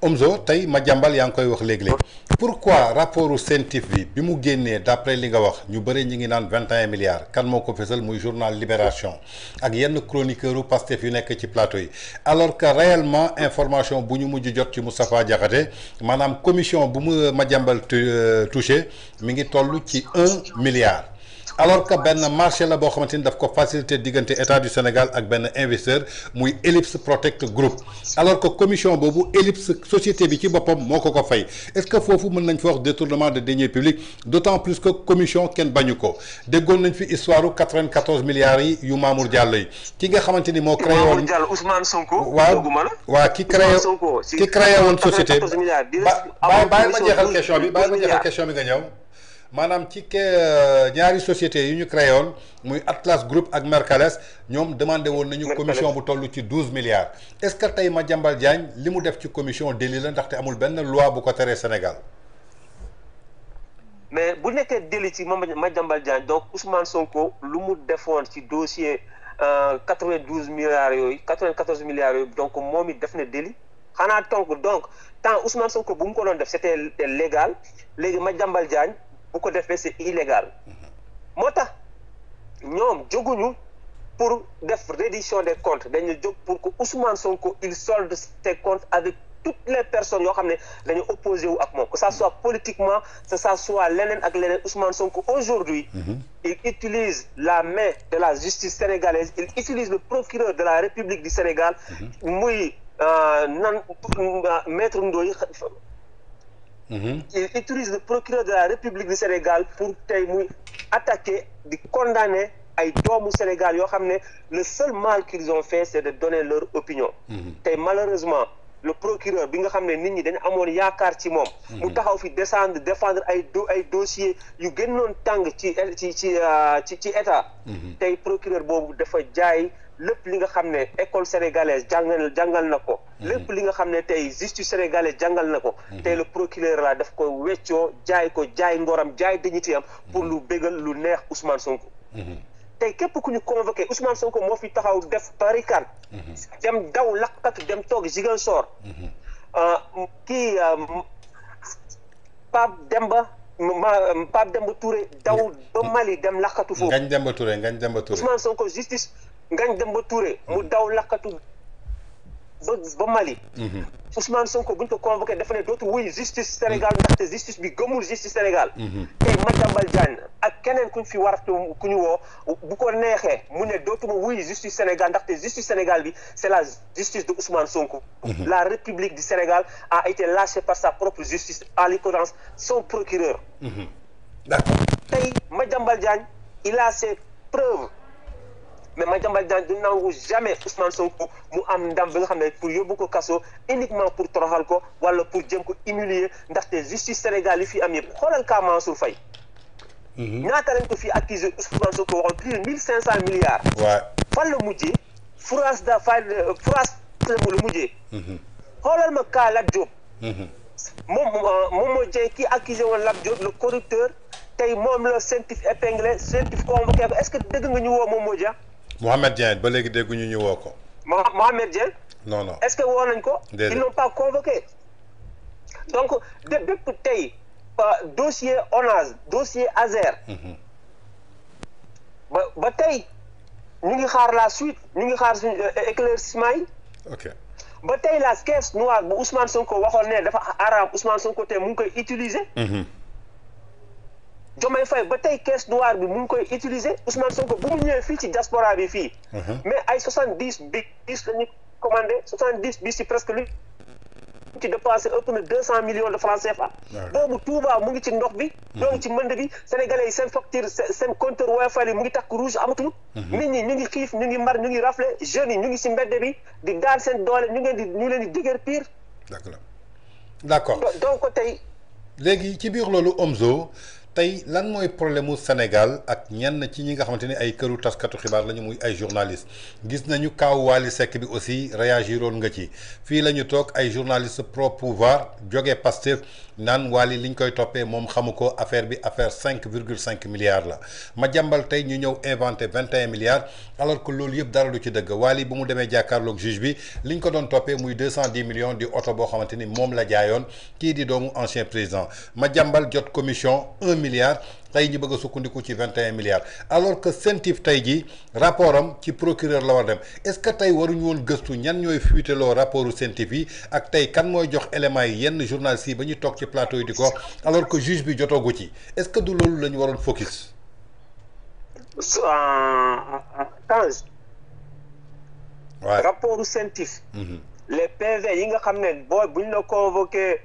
Omzo tey Madiambal yaa ngi koy wax léegi-léegi pourquoi rapport scientifique bi mu génnee d'après li nga wax ñu bëri ñi ngi naan 21 milliards kan moo ko fësal muy journal Libération ak yenn chroniqueur u Pastef yu nekk ci plateau yi alors que réellement information bu ñu mujj jot ci Moustapha Diakhaté maanaam commission bu bu mu Madiambal touché mi ngi toll ci 1 milliard. alors que benn marché la boo xamante ni daf ko facilité diggante état du Sénégal ak benn investisseur muy Ellipse Protect Group alors que commission boobu Ellipse société bi ci boppam moo ko fay est-ce que foofu mën nañ fa wax détournement de deniers publics d'autant plus que commission kenn bañu ko déggoon nañ fi histoire 94 milliards yi yu Mamour Diallo yi ki nga xamante ni moo créé woon Mamour Diallo Ousmane Sonko. waaw ki créé woon société bàyyi ma jeexal question bi nga ñëw. maanaam ci ñaari sociétés yu ñu créé woon muy Atlas Group ak Mercalès ñoom demandé woon nañu commission bu toll ci 12 milliards est-ce que tey Madiambal Diagne li mu def ci commission délit la ndaxte amul benn loi bu ko teree Sénégal. mais bu nekkee délit ci Madiambal Diagne donc Ousmane Sonko lu mu defoon ci dossier 92 milliards yooyu 94 milliards yooyu donc moom it def na délit xanaa donc tant Ousmane Sonko bu mu ko doon def c'était légal léegi Madiambal Diagne bu ko defee c'est illégal moo tax ñoom jóguñu pour def reddition des comptes dañu jóg pour que Ousmane Sonko il solde ses comptes avec toutes les personnes yoo xam ne dañu opposé wu ak moom que ça soit politiquement que ça soit leneen ak leneen Ousmane Sonko aujourd'hui il utilise la main de la justice sénégalaise il utilise le procureur de la République du Sénégal muy maître Ndoye il utilise le procureur de la République du Sénégal pour tey muy attaquer di condamner ay doomu Sénégal yoo xam ne le seul mal qu'ils ont fait c'est de donner leur opinion tey malheureusement le procureur bi nga xam ne nit ñi dañu amoon yaakaar ci moom mu taxaw fi défendre ay dossiers yu gënoon tàng ci état tey procureur boobu dafa jaay lépp li nga xam ne école sénégalaise jàngal na ko lépp li nga xam ne tey justice sénégalaise jàngal na ko tey le procureur la daf ko weccoo jaay ngoram jaay dignité am pour lu bégal lu neex Ousmane Sonko tey képp ku ñu convoqué Ousmane Sonko moo fi taxaw def barricade dem daw lakkatu dem toog Ziguinchor kii Pape Demba Touré daw ba Mali dem lakkatu foofu Ngagne Demba Touré Ousmane Sonko justice Ngagne Demba Touré mu daw lakkatu ba Mali Ousmane Sonko bu ñu ko convoqué dafa ne dootu wuy justice Sénégal ndaxte justice bi gëmul justice Sénégal tey Madiambal Diagne ak keneen ku ñu fi ku ñu woo bu ko neexee mu ne dootuma wuy justice Sénégal ndaxte justice Sénégal bi c'est la justice de Ousmane Sonko la République du Sénégal a été lâchée par sa propre justice en l'occurrence son procureur d'accord tey Madiambal Diagne il a ses preuves mais Madiambal Diagne du nangu jamais Ousmane Sonko mu am ndam bi nga xam ne pour yóbbu ko kaso uniquement pour toroxal ko wala pour jëm ko humilier ndaxte justice Sénégal yi fi am yëpp xoolal ka Mansour Faye ñaata lañ ko fi accusé Ousmane Sonko waxoon plus de 1500 milliards fan la mujjee France la mujjee xoolal ma ka Lat Diop moom moo jëy kii accusé woon Lat Diop le corrupteur tey moom la CENTIF épinglé CENTIF convoqué ko est-ce que dëgg nga ñu woo moom moo ja Mohamed Dieng ba léegi dégguñu ñu woo ko. Mohamed Dieng. non est-ce que woo nañ ko. déedéet ils n'ont pas convoqué. donc bépp tey dossier ONAS dossier ASER. ba tey ñu ngi xaar la suite ñu ngi xaar suñu éclaircissement yi. ok ba tey la caisse noire bu Ousmane Sonko waxoon ne dafa araam Ousmane Sonko tey mu ngi koy utiliser. Diomaye Faye ba tey caisse noire bi mu ngi koy utiliser Ousmane Sonko bu mu ñëwee fii ci diaspora bi fii. mais ay 70 bis la ñu commandé 70 bis ci presque lu ci dépensé ëpp na 200 millions de francs CFA. boobu Touba mu ngi ci ndox bi. ñoo ngi ci mënd bi sénégalais yi seen facture seen compteur Woyofal yi mu ngi takk rouge amatul. nit ñi ñu ngi xiif ñu ngi mar ñu ngi rafle jeunes yi ñu ngi ci mbedd bi di daan seen doole ñu leen di dëgër pire. d'accord donc tey. léegi ci biir loolu Omzo. tey lan mooy problème mu Sénégal ak ñenn ci ñi nga xamante ni ay këru taskatu xibaar lañu muy ay journalistes gis nañu kaaw Wally Seck bi aussi réagiroon nga ci fii la ñu toog ay journalistes pro pouvoir jógee Pastef naan Wally liñ koy toppee moom xamu ko affaire bi affaire 5,5 milliards la Madiambal tey ñu ñëw inventé 21 milliards alors que loolu yëpp dara du ci dëgg Wally bu mu demee jàkkaarloog juge bi liñ ko doon toppee muy 210 millions di oto boo xamante ni moom la jaayoon kii di doomu ancien président Madiambal jot commission 1 milliard tey ñu bëgg a sukkandiku ci 21 milliards alors que CENTIF tey jii rapport am ci procureur la war dem est-ce que tey waruñu woon gëstu ñan ñooy fuiteloo rapportu CENTIF yi ak tey kan mooy jox éléments yi yenn journalistes yi ba ñu toog ci plateau yi di ko alors que juge bi jotoogu ci est-ce que du loolu la ñu waroon focus. Ouais. Rapport CENTIF. Les PV yi nga xam ne boo buñ la convoqué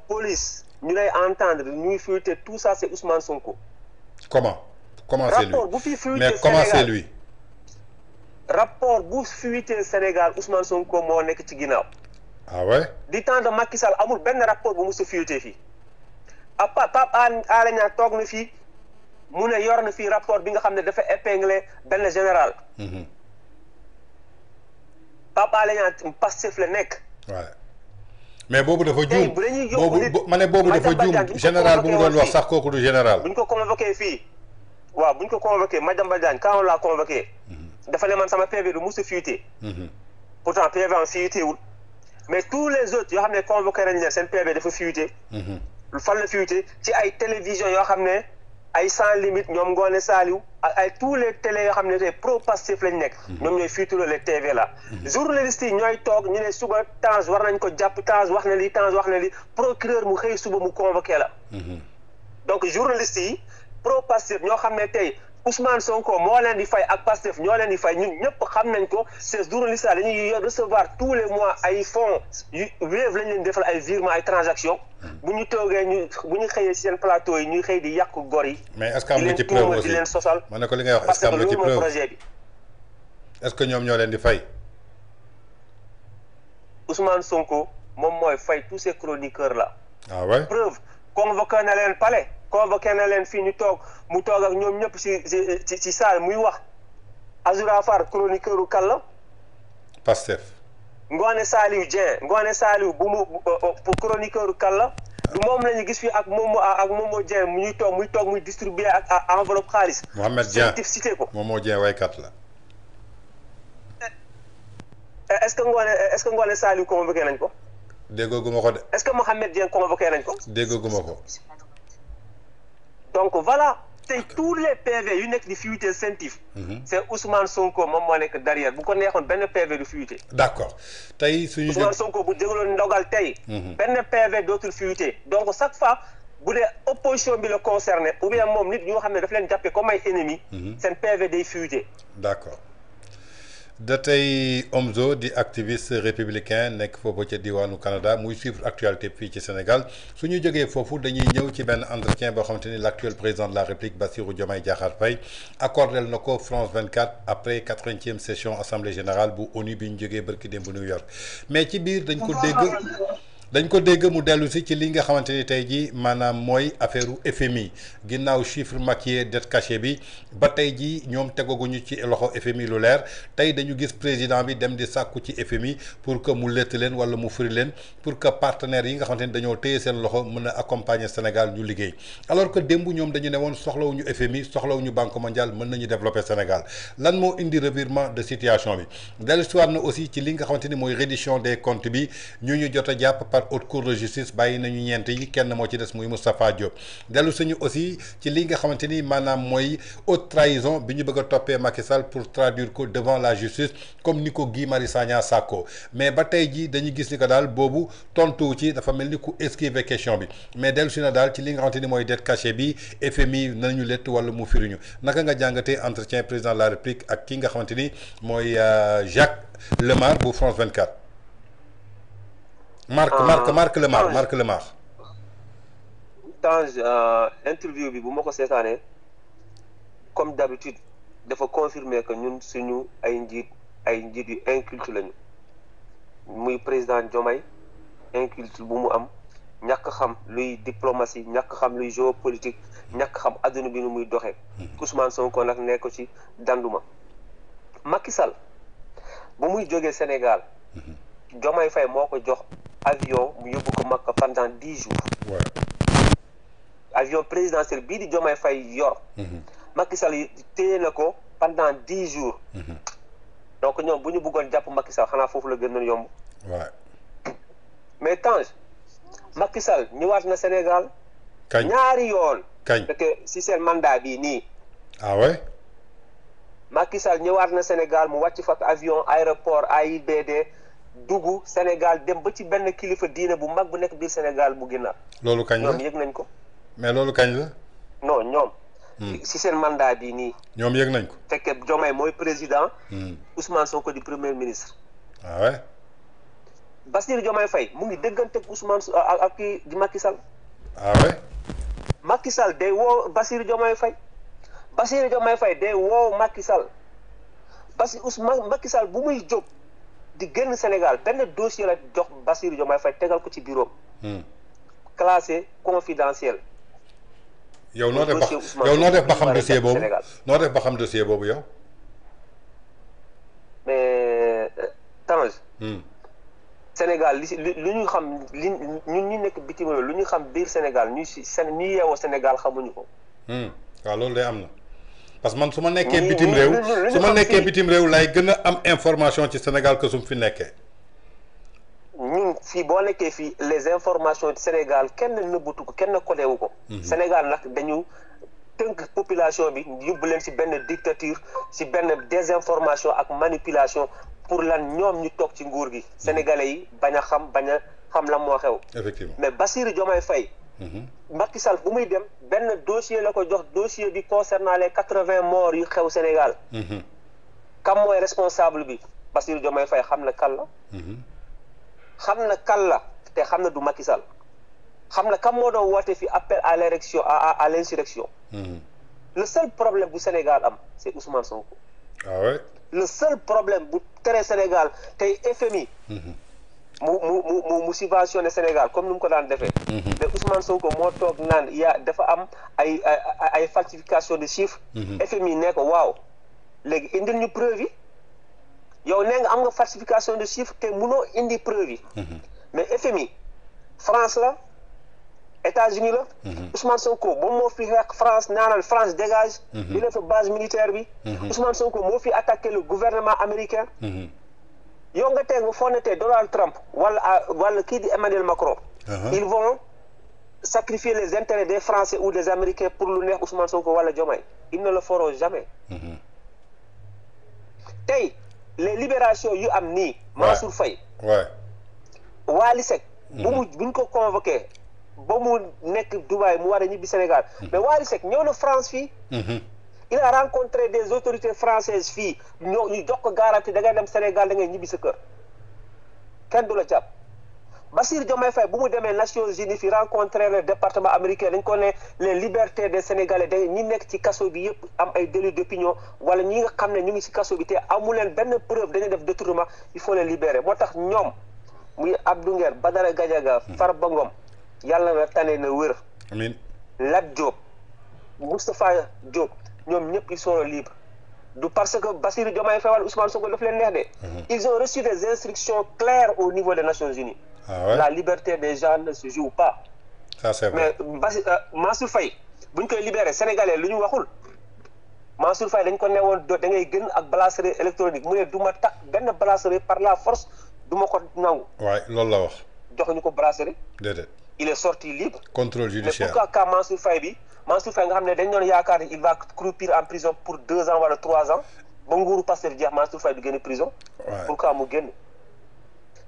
police ñu lay entendre ñuy fuiter tout ça c'est Ousmane Sonko. Comment c'est lui rapport bu fi fuiter mais comment c'est lui. rapport bu fuiter Sénégal Ousmane Sonko moo nekk ci ginnaaw. ah ouais. du temps de Macky Sall amul benn rapport bu mos a fuiter fii à part Pape Alé Niang toog na fii mu ne yor na fii rapport bi nga xam ne dafa épinglé benn général. Pape Alé Niang Pastef la nekk. waaw mais boobu dafa juum boobu ma ne boobu dafa juum général bu mu doon wax sax kooku du général. bu ñu ko convoqué fii waaw bu ñu ko convoqué Madiambal Diagne quand on l'a convoqué. dafa ne man sama PV du mos a fuité. pourtant PV am fuité wul mais tous les autres yoo xam ne convoqué nañ leen seen PV dafa fuité. fan la fuité ci ay télévision yoo xam ne ay sans limite ñoom Ngoné Saliou ak ay tous les télé yoo xam ne tey pro Pastef lañ nekk. ñoom ñooy fuité les TV là. journalistes yi ñooy toog ñu ne suba Tange war nañ ko jàpp Tange wax na li Tange wax na li procureur mu xëy suba mu convoqué la. donc journalistes yi pro Pastef ñoo xam ne tey Ousmane Sonko moo leen di fay ak Pastef ñoo leen di fay ñun ñëpp xam nañ ko ces journalistes là dañuy recevoir tous les mois ay fonds yu Wave lañ leen defal ay virements ay transactions. bu ñu toogee bu ñu xëyee seen plateau yi ñuy xëy di yàqu gor yi. mais est-ce que am nga ci preuve aussi di leen sosal. ma ne ko li ngay wax est-ce que am nga ci preuve projet bi. est-ce que ñoom ñoo leen di fay. Ousmane Sonko moom mooy fay tous ces chroniqueurs là. ah ouais. preuve convoqué na leen palais convoqué na leen fii ñu toog mu toog ak ñoom ñëpp ci salle muy wax Azoura Fall chroniqueur u Kalla. Pastef. Ngoné Saliou Dieng Ngoné Saliou bu mu chroniqueur u Kalla. du moom la ñu gis fii ak Momo Dieng muy toog muy distribuer ak enveloppe xaalis. Mohamed Dieng cité ko. Momo Dieng waykat la. est-ce que Ngoné Saliou convoqué nañ ko. déggaguma ko de. est-ce que Mohamed Dieng convoqué nañ ko. déggaguma ko. donc voilà tey tous les PV yu nekk di fuité CENTIF. c'est Ousmane Sonko moom moo nekk derrière bu ko neexoon benn PV du fuité. d'accord tey suñu. Ousmane Sonko bu dégloon ndogal tey. benn PV dootul fuité donc chaque fois bu dee opposition bi la concerné ou bien moom nit ñoo xam ne daf leen jàppee comme ay ennemis. seen PV day fuité. d'accord. da tey Omzo di activiste républicain nekk foofu ca diwaanu Canada muy suivre actualité fii ci Sénégal su ñu jógee foofu dañuy ñëw ci benn entretien boo xamante ni l'actuel président de la République Bassirou Diomaye Diakhar Faye accordel na ko France 24 après 80e session assemblée générale bu ONU bi ñu jógee barki démb New York mais ci biir dañ ko dégg mu dellu si ci li nga xamante ni tey jii maanaam mooy affaire u FMI ginnaaw chiffre maquillé dette cachée bi ba tey jii ñoom tegaguñu ci loxo FMI lu leer tey dañu gis président bi dem di sàkku ci FMI pour que mu lett leen wala mu firi leen pour que partenaires yi nga xamante ni dañoo téye seen loxo mën a accompagner Sénégal ñu liggéey alors que démb ñoom dañu ne woon soxlawuñu FMI soxlawuñu Banque mondiale mën nañu développer Sénégal lan moo indi revirement de situation bi dellu si waat na aussi ci li nga xamante ni mooy reddition des comptes bi ñu jot a jàpp par haute cour de justice bàyyi nañu ñeent yi kenn moo ci des muy Moustapha Diop dellu suñu aussi ci li nga xamante ni maanaam mooy haute trahison bi ñu bëgg a toppee Macky Sall pour traduire ko devant la justice comme ni ko Guy Marius Sagna sàkko mais ba tey ji dañuy gis ni que daal boobu tontu ci dafa mel ni ku esquiver question bi mais dellu si na daal ci li nga xamante ni mooy dette cachée bi FMI nañu lett wala mu firiñu naka nga jàngatee entretien président de la République ak ki nga xamante ni mooy Jacques Lemar bu France 24. Marc Lemar. Tange interview bi bu ma ko seetaanee comme d'habitude dafa confirmer que ñun suñu ay njiit yu inculte lañu muy président Diomaye inculte bu mu am ñàkk xam luy diplomatie ñàkk xam luy géopolitique ñàkk xam adduna bi nu muy doxee. Ousmane Sonko nag nekk ko ci danduma Macky Sall bu muy jógee Sénégal. Diomaye Faye moo ko jox avion mu yóbbu ko Makka pendant 10 jours. Ouais. avion présidentiel bii di Diomaye Faye yor. Macky Sall téye na ko pendant 10 jours. donc ñoom bu ñu bëggoon jàpp Macky Sall xanaa foofu la gën a yomb. Ouais. mais Tange Macky Sall ñëwaat na Sénégal ñaari yoon. kañ parce que si seen mandat bii nii. ah ouais. Macky Sall ñëwaat na Sénégal mu wàcc fa avion aéroport AIBD dugg Sénégal dem ba ci benn kilifa diine bu mag bu nekk biir Sénégal bu Guinaar. loolu kañ la ñoom yëg nañ ko. mais loolu kañ la. non ñoom. si seen mandat bii nii. ñoom yëg nañ ko. fekkee Diomaye mooy président. Ousmane Sonko di premier ministre. ah ouais. Bassirou Diomaye Faye mu ngi déggante ak Ousmane ak kii di Macky Sall. ah ouais. Macky Sall day woo Bassirou Diomaye Faye. Bassirou Diomaye Faye day woo Macky Sall parce que Ousmane Macky Sall bu muy jóg di génn Sénégal benn dossier la jox Bassirou Diomaye Faye tegal ko ci bureau classé confidentiel. yow noo def ba xam dossier boobu noo def ba xam dossier boobu yow. mais Tange. Sénégal lu ñu xam li ñun ñu nekk bitim réew lu ñu xam biir Sénégal ñu yeewoo Sénégal xamuñu ko. waaw loolu day am na parce que man su ma nekkee bitim réew laay gën a am information ci Sénégal que su mu fi nekkee. ñun fii boo nekkee fii les informations ci Sénégal kenn nëbbatu ko kenn kolewu ko. Sénégal nag dañu tënk population bi yóbbu leen ci benn dictature ci benn désinformation ak manipulation pour lan ñoom ñu toog ci nguur gi. Sénégalais yi bañ a xam la moo xew. effectivement mais Bassirou Diomaye Faye. Macky Sall bu muy dem benn dossier la ko jox dossier bi concernant les 80 morts yu xew Sénégal. kam mooy responsable bi Bassirou Diomaye Faye xam na kan la. xam na kan la te xam na du Macky Sall xam na kam moo doon woote fi appel à l'élection à l'insurrection. Le seul problème bu Sénégal am c'est Ousmane Sonko. ah ouais. Le seul problème bu tere Sénégal tey FMI. mu subventionné Sénégal comme ni mu ko daan defee. mais Ousmane Sonko moo toog naan dafa am ay falsification de chiffres. FMI ne ko waaw léegi indil ñu preuve yi yow nee nga am nga falsification de chiffres te munoo indi preuve yi. mais FMI France la États-Unis la. Ousmane Sonko moom moo fi xeex France naanal France dégage. ñu ne fa base militaire bi. Ousmane Sonko moo fi attaqué le gouvernement américain. yow nga teg ba foo ne tey Donald Trump wala kii di Emmanuel Macron. Ils vont sacrifier les intérêts des Français ou des Américains pour lu neex Ousmane Sonko wala Diomaye ils ne le feront jamais. tey les libérations yu am nii. Mansour Faye. Wally Seck. buñ ko convoqué ba mu nekk Dubaï mu war a ñibbi Sénégal. mais Wally Seck ñëw na France fii. il a rencontré des autorités françaises fii ñu jox ko garantie da ngay dem Sénégal da ngay ñibbi sa kër kenn du la jàpp. Bassirou Diomaye Faye bu mu demee Nations Unies fi rencontré le département américain dañ ko ne les libertés des Sénégalais da ñi nekk ci kaso bi yëpp am ay délits d'opinion wala ñi nga xam ne ñu ngi ci kaso bi te amu leen benn preuve dañuy def détournement il faut les libérer moo tax ñoom muy Abdou Nguer Badara Gadiaga Farba Ngom yàlla na tane na wër. amiin Lat Diop Moustapha Diop ñoom ñëpp ils sont libres du parce que Bassirou Diomaye Faye wala Ousmane Sonko daf leen neex de. ils ont reçu des instructions claires au niveau des Nations Unies. La liberté des gens ne se joue pas. Ça c'est vrai. Mais Mansour Faye bu ñu koy libéré sénégalais lu ñu waxul Mansour Faye dañ ko newoon da ngay gën ak bracelet électronique mu ne du ma takk benn bracelet par la force du ma ko nangu. waay loolu la wax. joxuñu ko bracelet. déedéet. il est sorti libre. contrôle judiciaire. mais pourquoi cas Mansour Faye nga xam ne dañ doon yaakaar ni il va croupir en prison pour 2 ans wala 3 ans ba nguuru Pastef jeex Mansour Faye du génn prison. pourquoi mu génn.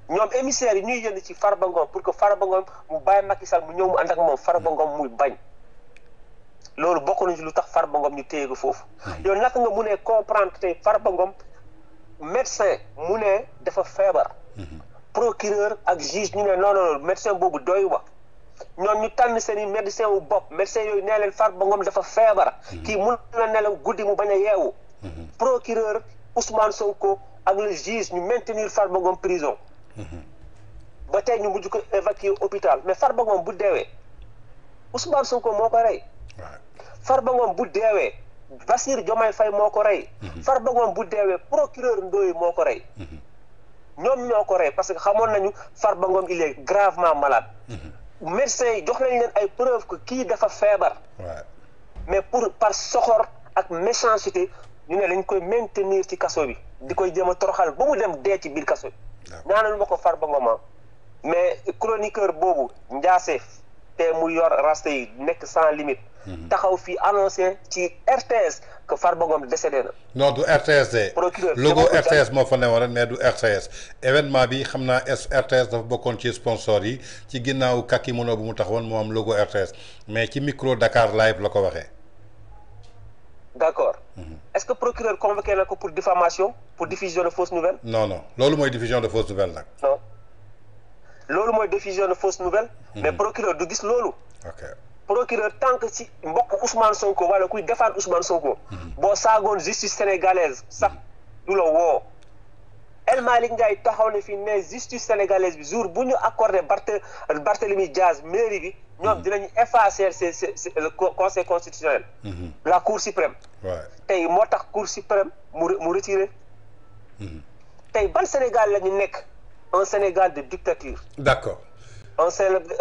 ñoom émissaires yi ñuy yënd ci Farba Ngom pour que Farba Ngom mu bàyyi Macky Sall mu ñëw mu ànd ak moom Farba Ngom muy bañ loolu bokk nañu ci lu tax Farba Ngom ñu téye ko foofu. yow naka nga mu ne comprendre tey Farba Ngom médecin mu ne dafa feebar. procureur ak juge ñu ne non médecin boobu doy wa ñoom ñu tànn seen i médecin wu bopp médecin yooyu nee leen Farba Ngom dafa feebar. kii mun na nelaw guddi mu bañ a yeewu. procureur Ousmane Sonko ak le juge ñu maintenir Farba Ngom prison. ba tey ñu mujj ko évacuer hôpital mais Farba Ngom bu deewee Ousmane Sonko moo ko rey. Farba Ngom bu deewee Bassirou Diomaye Faye moo ko rey. Farba Ngom bu deewee procureur Ndoye moo ko rey. ñoom ñoo ko rey parce que xamoon nañu Farba Ngom il est gravement malade. médecins yi jox nañ leen ay preuves que kii dafa feebar. mais par soxor ak méchanceté ñu ne dañ koy maintenir ci kaso bi di koy jéem a toroxal ba mu dem dee ci biir kaso bi. ñaanal ma ko Farba Ngom mais chroniqueur boobu Ndiasse te mu yor raste yi nekk sans limite. taxaw fii annoncé ci RTS que Farba Ngom décédé na. non du RTS de. procureur logo RTS moo fa newoon rek mais du RTS événement bi xam naa RTS dafa bokkoon ci sponsor yi ci ginnaaw kaki mono bu mu taxawoon moo am logo RTS mais ci micro Dakar live la ko waxee. d'accord. Est-ce que procureur convoqué na ko pour diffamation pour diffusion de fausses nouvelles. non non loolu mooy diffusion de fausses nouvelles nag. non loolu mooy diffusion de fausses nouvelles. mais procureur du gis loolu. ok procureur tant que ci mbokk Ousmane Sonko wala kuy défendre Ousmane Sonko. boo saagoon justice sénégalaise sax du la woo. El Malick Ndiaye taxaw na fi ne justice sénégalaise bi jour bu ñu accordé Barthélémy Diaz mairie bi ñoom dinañu effacer le conseil constitutionnel. la cour suprême. tey moo tax cour suprême mu retiré. tey ban Sénégal la ñu nekk un Sénégal de dictature. d'accord. un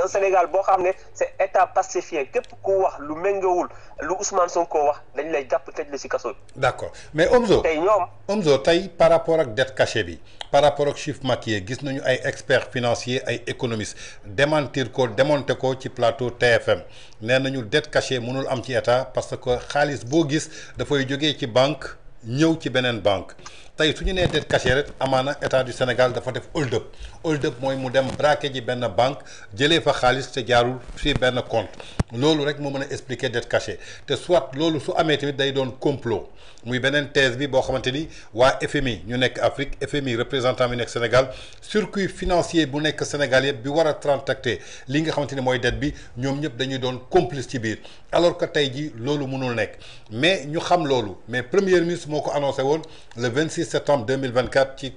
Sénégal boo xam ne c'est état pacifié képp ku wax lu méngawul lu Ousmane Sonko wax dañ lay jàpp tëj la ci kaso bi. d'accord mais Omzo tey ñoom. Omzo tey par rapport ak dette cachée bi par rapport ak chiffre maquillé gis nañu ay experts financiers ay économistes démentir ko démonter ko ci plateau TFM nee nañu dette cachée mënul am ci état parce que xaalis boo gis dafay jógee ci banque ñëw ci beneen banque. tey su ñu nee dette cachée rek amaana état du Sénégal dafa def hold up mooy mu dem braquer ji benn banque jëlee fa xaalis te jaarul fii benn compte loolu rek moo mën a expliquer dette cachée te soit loolu su amee tamit day doon complot muy beneen thèse bi boo xamante ni waa FMI ñu nekk Afrique FMI représentant bi nekk Sénégal circuit financier bu nekk Sénégal yëpp bi war a transacter li nga xamante ni mooy dette bi ñoom ñëpp dañuy doon complice ci biir alors que tey ji loolu mënul nekk mais ñu xam loolu mais premier ministre moo ko annoncé woon le 26 septembre 2024 ci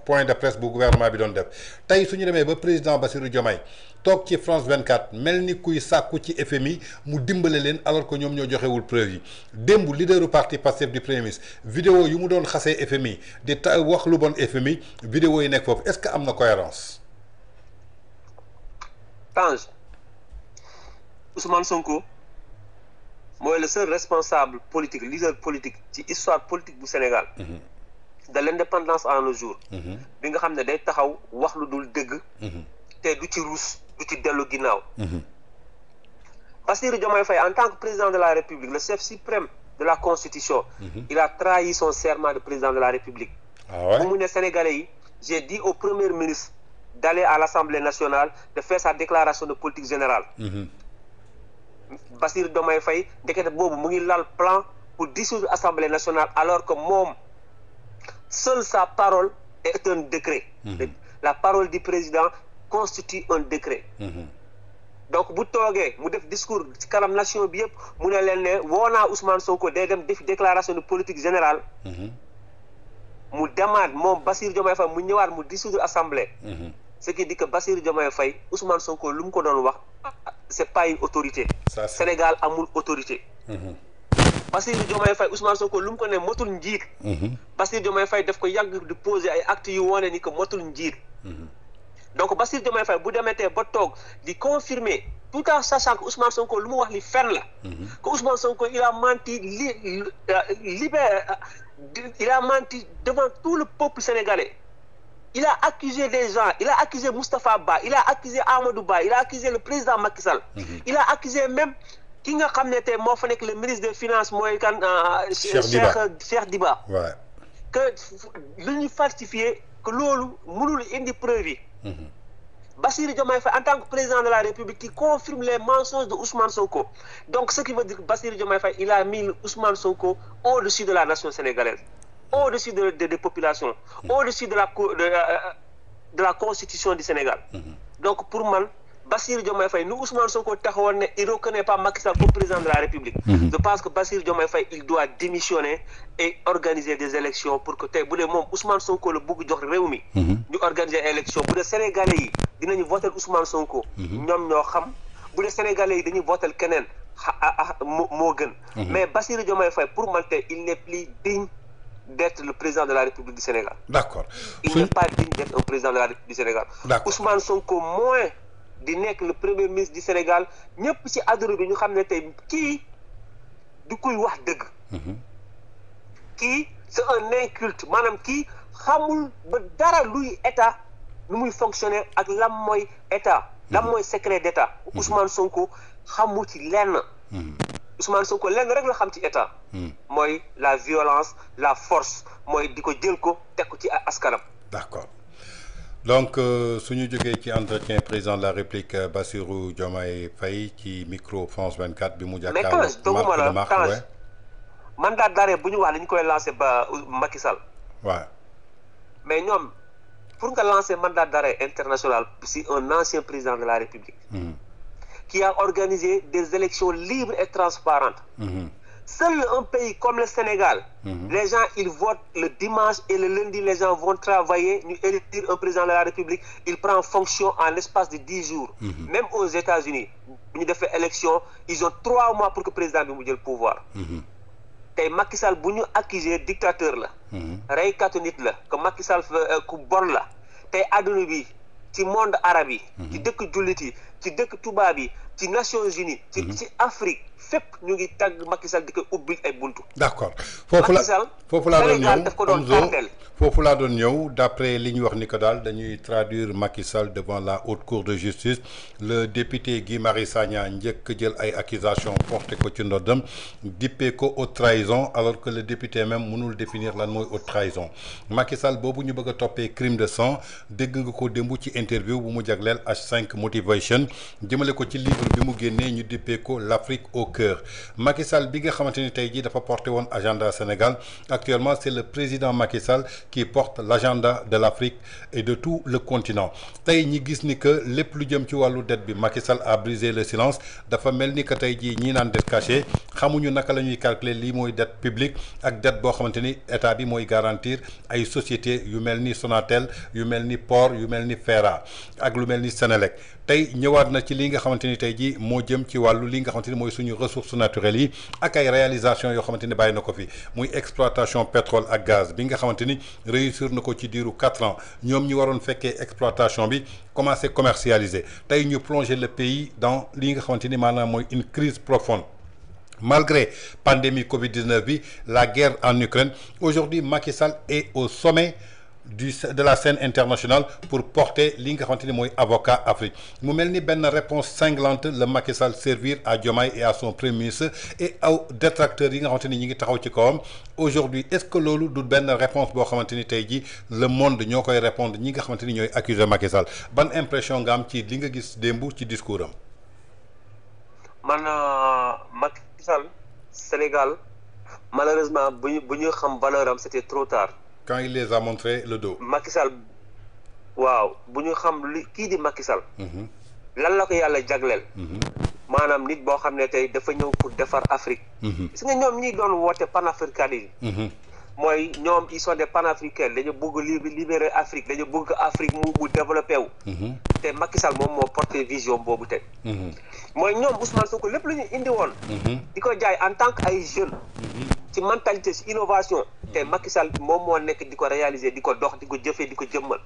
point de presse bu gouvernement bi doon def tey su ñu demee ba président Bassirou Diomaye toog ci France 24 mel ni kuy sàkku ci FMI mu dimbale leen alors que ñoom ñoo joxewul preuve yi démb leaderu parti Pastef du premier ministre vidéo yu mu doon xasee FMI di wax lu bon FMI vidéo yi nekk foofu est-ce que am na cohérence. Tange Ousmane Sonko mooy le seul responsable politique leader politique ci histoire politique bu Sénégal. de l'indépendance à nos jours. bi nga xam ne day taxaw wax lu dul dëgg. te du ci ruus du ci dellu ginnaaw. Bassirou Diomaye Faye en tant que président de la République le chef suprême de la Constitution. il a trahi son serment de président de la République. bu mu ne Sénégalais yi j'ai dit au premier ministre d'aller à l'Assemblée nationale de faire sa déclaration de politique générale. Bassirou Diomaye Faye ndekete boobu mu ngi lal plan pour dissoudre l'Assemblée nationale alors que moom seule sa parole est un décret. La parole du président constitue un décret. donc bu toogee mu def discours ci kanam nation bi yëpp mu ne leen ne woo naa Ousmane Sonko day dem def déclaration de politique générale. mu demaat moom Bassirou Diomaye Faye mu ñëwaat mu dissoudre assemblée. ce qui dit que Bassirou Diomaye Faye Ousmane Sonko lu mu ko doon wax c'est pas une autorité. Sénégal amul autorité. Bassirou Diomaye Faye Ousmane Sonko lu mu ko ne motul njiit. Bassirou Diomaye Faye daf ko yàgg di poser ay actes yu wane ni que motul njiit. donc Bassirou Diomaye Faye bu demetee ba toog di confirmer tout en sachant que Ousmane Sonko lu mu wax li fen la. que Ousmane Sonko il a menti il a menti devant tout le peuple sénégalais. Il a accusé des gens, il a accusé Moustapha Ba, il a accusé Amadou Ba, il a accusé le président Macky Sall. Il a accusé même ki nga xam ne tey moo fa nekk le ministre des finances mooy kan Cheikh Diba. que lu ñu falsifié que loolu mënul indi preuve yi. Bassirou Diomaye Faye en tant que président de la République qui confirme les mensonges de Ousmane Sonko. Donc ce qui veut dire que Bassirou Diomaye Faye il a mis Ousmane Sonko au-dessus de la nation sénégalaise, au-dessus des populations, au-dessus de la constitution du Sénégal. Donc pour moi, Bassirou Diomaye Faye, nous Ousmane Sonko taxawoon ne il ne reconnaît pas Macky Sall comme président de la République. Je pense que Bassirou Diomaye Faye il doit démissionner et organiser des élections pour que tey bu dee moom Ousmane Sonko la bëgg jox réew mi. ñu organiser élection bu dee Sénégalais yi dinañu voter Ousmane Sonko. ñoom ñoo xam bu dee Sénégalais yi dañuy voter keneen moo gën. Mais Bassirou Diomaye Faye pour man tey il n'est plus digne d'être le président de la République du Sénégal. D'accord. Il n'est pas digne d'être un président de la République du Sénégal. Ousmane Sonko moins di nekk le premier ministre du Sénégal ñëpp ci àdduna bi ñu xam ne tey kii du kuy wax dëgg. kii c'est un inculte maanaam kii xamul ba dara luy état nu muy fonctionner ak lam mooy état. lan mooy secret d'état Ousmane Sonko xamu ci lenn Ousmane Sonko lenn rek la xam ci état mooy la violence la force mooy di ko jël ko teg ko ci askanam. D'accord. Donc suñu jógee ci entretien président de la République Bassirou Diomaye Faye ci micro France 24 bi mu jàkkaarloo. mais Tange doguma la Tange mandat d'arrêt bu ñu wax dañu koy lancer ba Macky Sall. waaw. mais ñoom pour nga lancer mandat d'arrêt international si un ancien président de la République. qui a organisé des élections libres et transparentes. Seul un pays comme le Sénégal, les gens ils votent le dimanche et le lundi les gens vont travailler, nous élire un président de la République, il prend fonction en l'espace de 10 jours. Même aux États-Unis, nous avons fait élection, ils ont 3 mois pour que le président ait le pouvoir. Tay Macky Sall bu ñu accusé dictateur la. reykatu nit la que Macky Sall ku bon la. Tay àdduna bi ci monde arabe yi. ci dëkk jullit yi ci dëkk tubaab yi ci Nations Unies. ci Afrique fépp ñu ngi tàgg Macky Sall di ko ubbil ay buntu. D'accord foofu laa doon ñëw foofu laa doon ñëw d'après li ñu wax ni que daal dañuy traduire Macky Sall devant la haute cour de justice le député Guy Marius Sagna njëkk jël ay accusations porté ko ci ndoddam dippee ko haute trahison alors que le député même mënul définir lan mooy haute trahison Macky Sall boobu ñu bëgg a toppee crime de sang dégg nga ko démb ci interview bu mu jagleel H5 Motivation jëmale ko ci livre bi mu génnee ñu dippee ko l'Afrique au cœur Macky Sall bi nga xamante ni tey jii dafa porté woon agenda Sénégal actuellement c'est le président Macky Sall qui porte l'agenda de l'Afrique et de tout le continent tey ñi gis ni que lépp lu jëm ci wàllu dette bi Macky Sall a brisé le silence dafa mel ni que tey jii ñi naan dette cachée xamuñu naka la ñuy calculer lii mooy dette publique ak dette boo xamante ni état bi mooy garantir ay sociétés yu mel ni Sonatel yu mel ni Port yu mel ni FERA ak lu mel ni Sénélec tey ñëwaat na ci li nga xamante ni tey jii moo jëm ci wàllu li nga xamante ni mooy suñu ressources naturelles yi ak ay réalisations yoo xamante ni bàyyi na ko fi muy exploitation pétrole ak gaz bi nga xamante ni réussir na ko ci diiru 4 ans ñoom ñi waroon fekkee exploitation bi commencé commercialiser tey ñu plonger le pays dans li nga xamante ni maanaam mooy une crise profonde. Malgré pandémie Covid-19 bi la guerre en Ukraine aujourd'hui Macky Sall est au sommet de la scène internationale pour porter li nga xamante ni mooy avocat Afrique mu mel ni benn réponse cinglante le Macky Sall servir à Diomaye et à son premier ministre et aux détracteurs yi nga xamante ni ñi ngi taxaw ci kawam aujourd'hui est-ce que loolu du benn réponse boo xamante ni tey jii le monde ñoo koy répondre ñi nga xamante ni ñooy accuser Macky Sall ban impression nga am ci li nga gis démb ci discours am. man Macky Sall Sénégal malheureusement bu ñu xam valeur am c'était trop tard. Quand il les a montré le dos. Macky Sall waaw bu ñu xam li kii di Macky Sall. lan la ko yàlla jagleel. maanaam nit boo xam ne tey dafa ñëw pour defar Afrique. gis nga ñoom ñi doon woote panafricanisme. mooy ñoom ils sont des panafricains dañu bëgg libérer Afrique dañu bëgg Afrique mu développé wu. te Macky Sall moom moo porté vision boobu tey. mooy ñoom Ousmane Sonko lépp lu ñu indi woon. di ko jaay en tant que ay jeunes. ci mentalité ci innovation. te Macky Sall moom moo nekk di ko réaliser di ko dox di ko jëfee di ko jëmmal.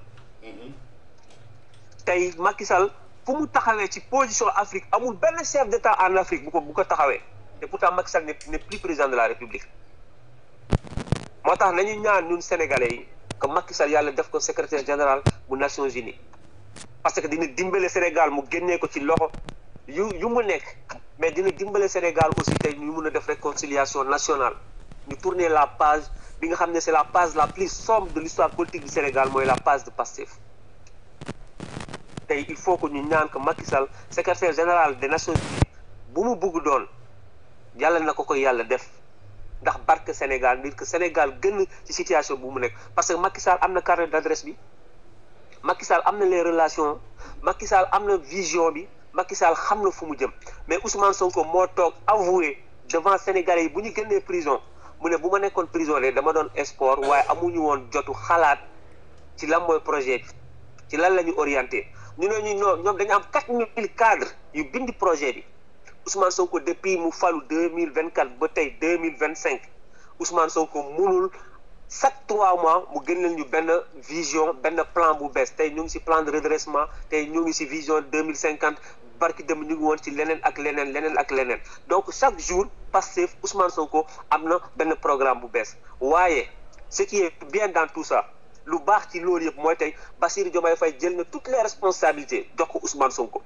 tey Macky Sall fu mu taxawee ci position Afrique amul benn chef d'État en Afrique bu ko taxawee te pourtant Macky Sall n'est plus président de la République. moo tax nañu ñaan ñun sénégalais yi que Macky Sall yàlla def ko secrétaire général bu Nations Unies parce que dina dimbale Sénégal mu génnee ko ci loxo yu mu nekk mais dina dimbale Sénégal aussi tey ñu mun a def réconciliation nationale ñu tourner la page bi nga xam ne c'est la page la plus sombre de l'histoire politique du Sénégal mooy la page de Pastef tey il faut que ñu ñaan que Macky Sall secrétaire général des Nations Unies bu mu bugg doon yàlla na ko yàlla def ndax barke Sénégal ngir que Sénégal gën ci situation bu mu nekk parce que Macky Sall am na carnet d'adresse bi Macky Sall am na les relations Macky Sall am na vision bi Macky Sall xam na fu mu jëm mais Ousmane Sonko moo toog avoué devant Sénégalais yi bu ñu génnee prison mu ne bu ma nekkoon prison de dama doon sport waaye amuñu woon jotu xalaat ci lan mooy projet bi ci lan la ñu orienté ñu ne ñu ñoom dañu am 4000 cadres yu bindi projet bi Ousmane Sonko depuis mu falu 2024 ba tey 2025 Ousmane Sonko mënul chaque 3 mois mu génneel ñu benn vision benn plan bu bees tey ñu ngi ci plan de redressement tey ñu ngi ci vision 2050 barki dem ñu ngi woon ci leneen ak leneen donc chaque jour Pastef Ousmane Sonko am na benn programme bu bees waaye ce qui est bien dans tout ça lu baax ci loolu yëpp mooy tey Bassirou Diomaye Faye jël na toutes les responsabilités jox ko Ousmane Sonko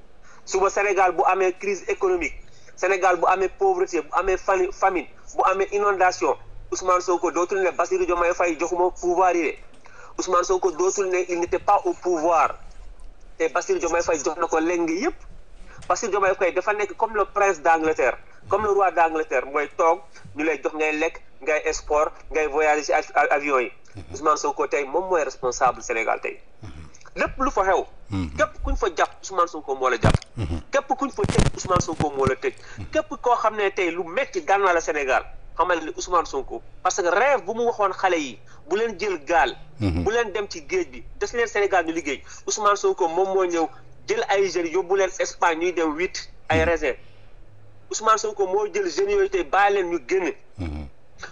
suba Sénégal bu amee crise économique Sénégal bu amee pauvreté bu amee famine bu amee inondation Ousmane Sonko dootul ne Bassirou Diomaye Faye joxuma pouvoir yi de Ousmane Sonko dootul ne il n'était pas au pouvoir te Bassirou Diomaye Faye jox na ko léegi yëpp Bassirou Diomaye Faye dafa nekk comme le prince d'Angleterre comme le roi d'Angleterre mooy toog ñu lay jox ngay lekk ngay export ngay voyager ci avion yi Ousmane Sonko tey moom mooy responsable Sénégal tey lépp lu fa xew képp kuñ fa jàpp Ousmane Sonko moo la jàpp képp kuñ fa tëj Ousmane Sonko moo la tëj képp koo xam ne tey lu metti dal na la Sénégal xamal ni Ousmane Sonko parce que rêve bu mu waxoon xale yi bu leen jël gaal bu leen dem ci géej bi des leen Sénégal ñu liggéey Ousmane Sonko moom moo ñëw jël ay jeunes yóbbu leen Espagne ñuy dem 8 ay raisin Ousmane Sonko moo jël jeunes yooyu tey bàyyi leen ñu génn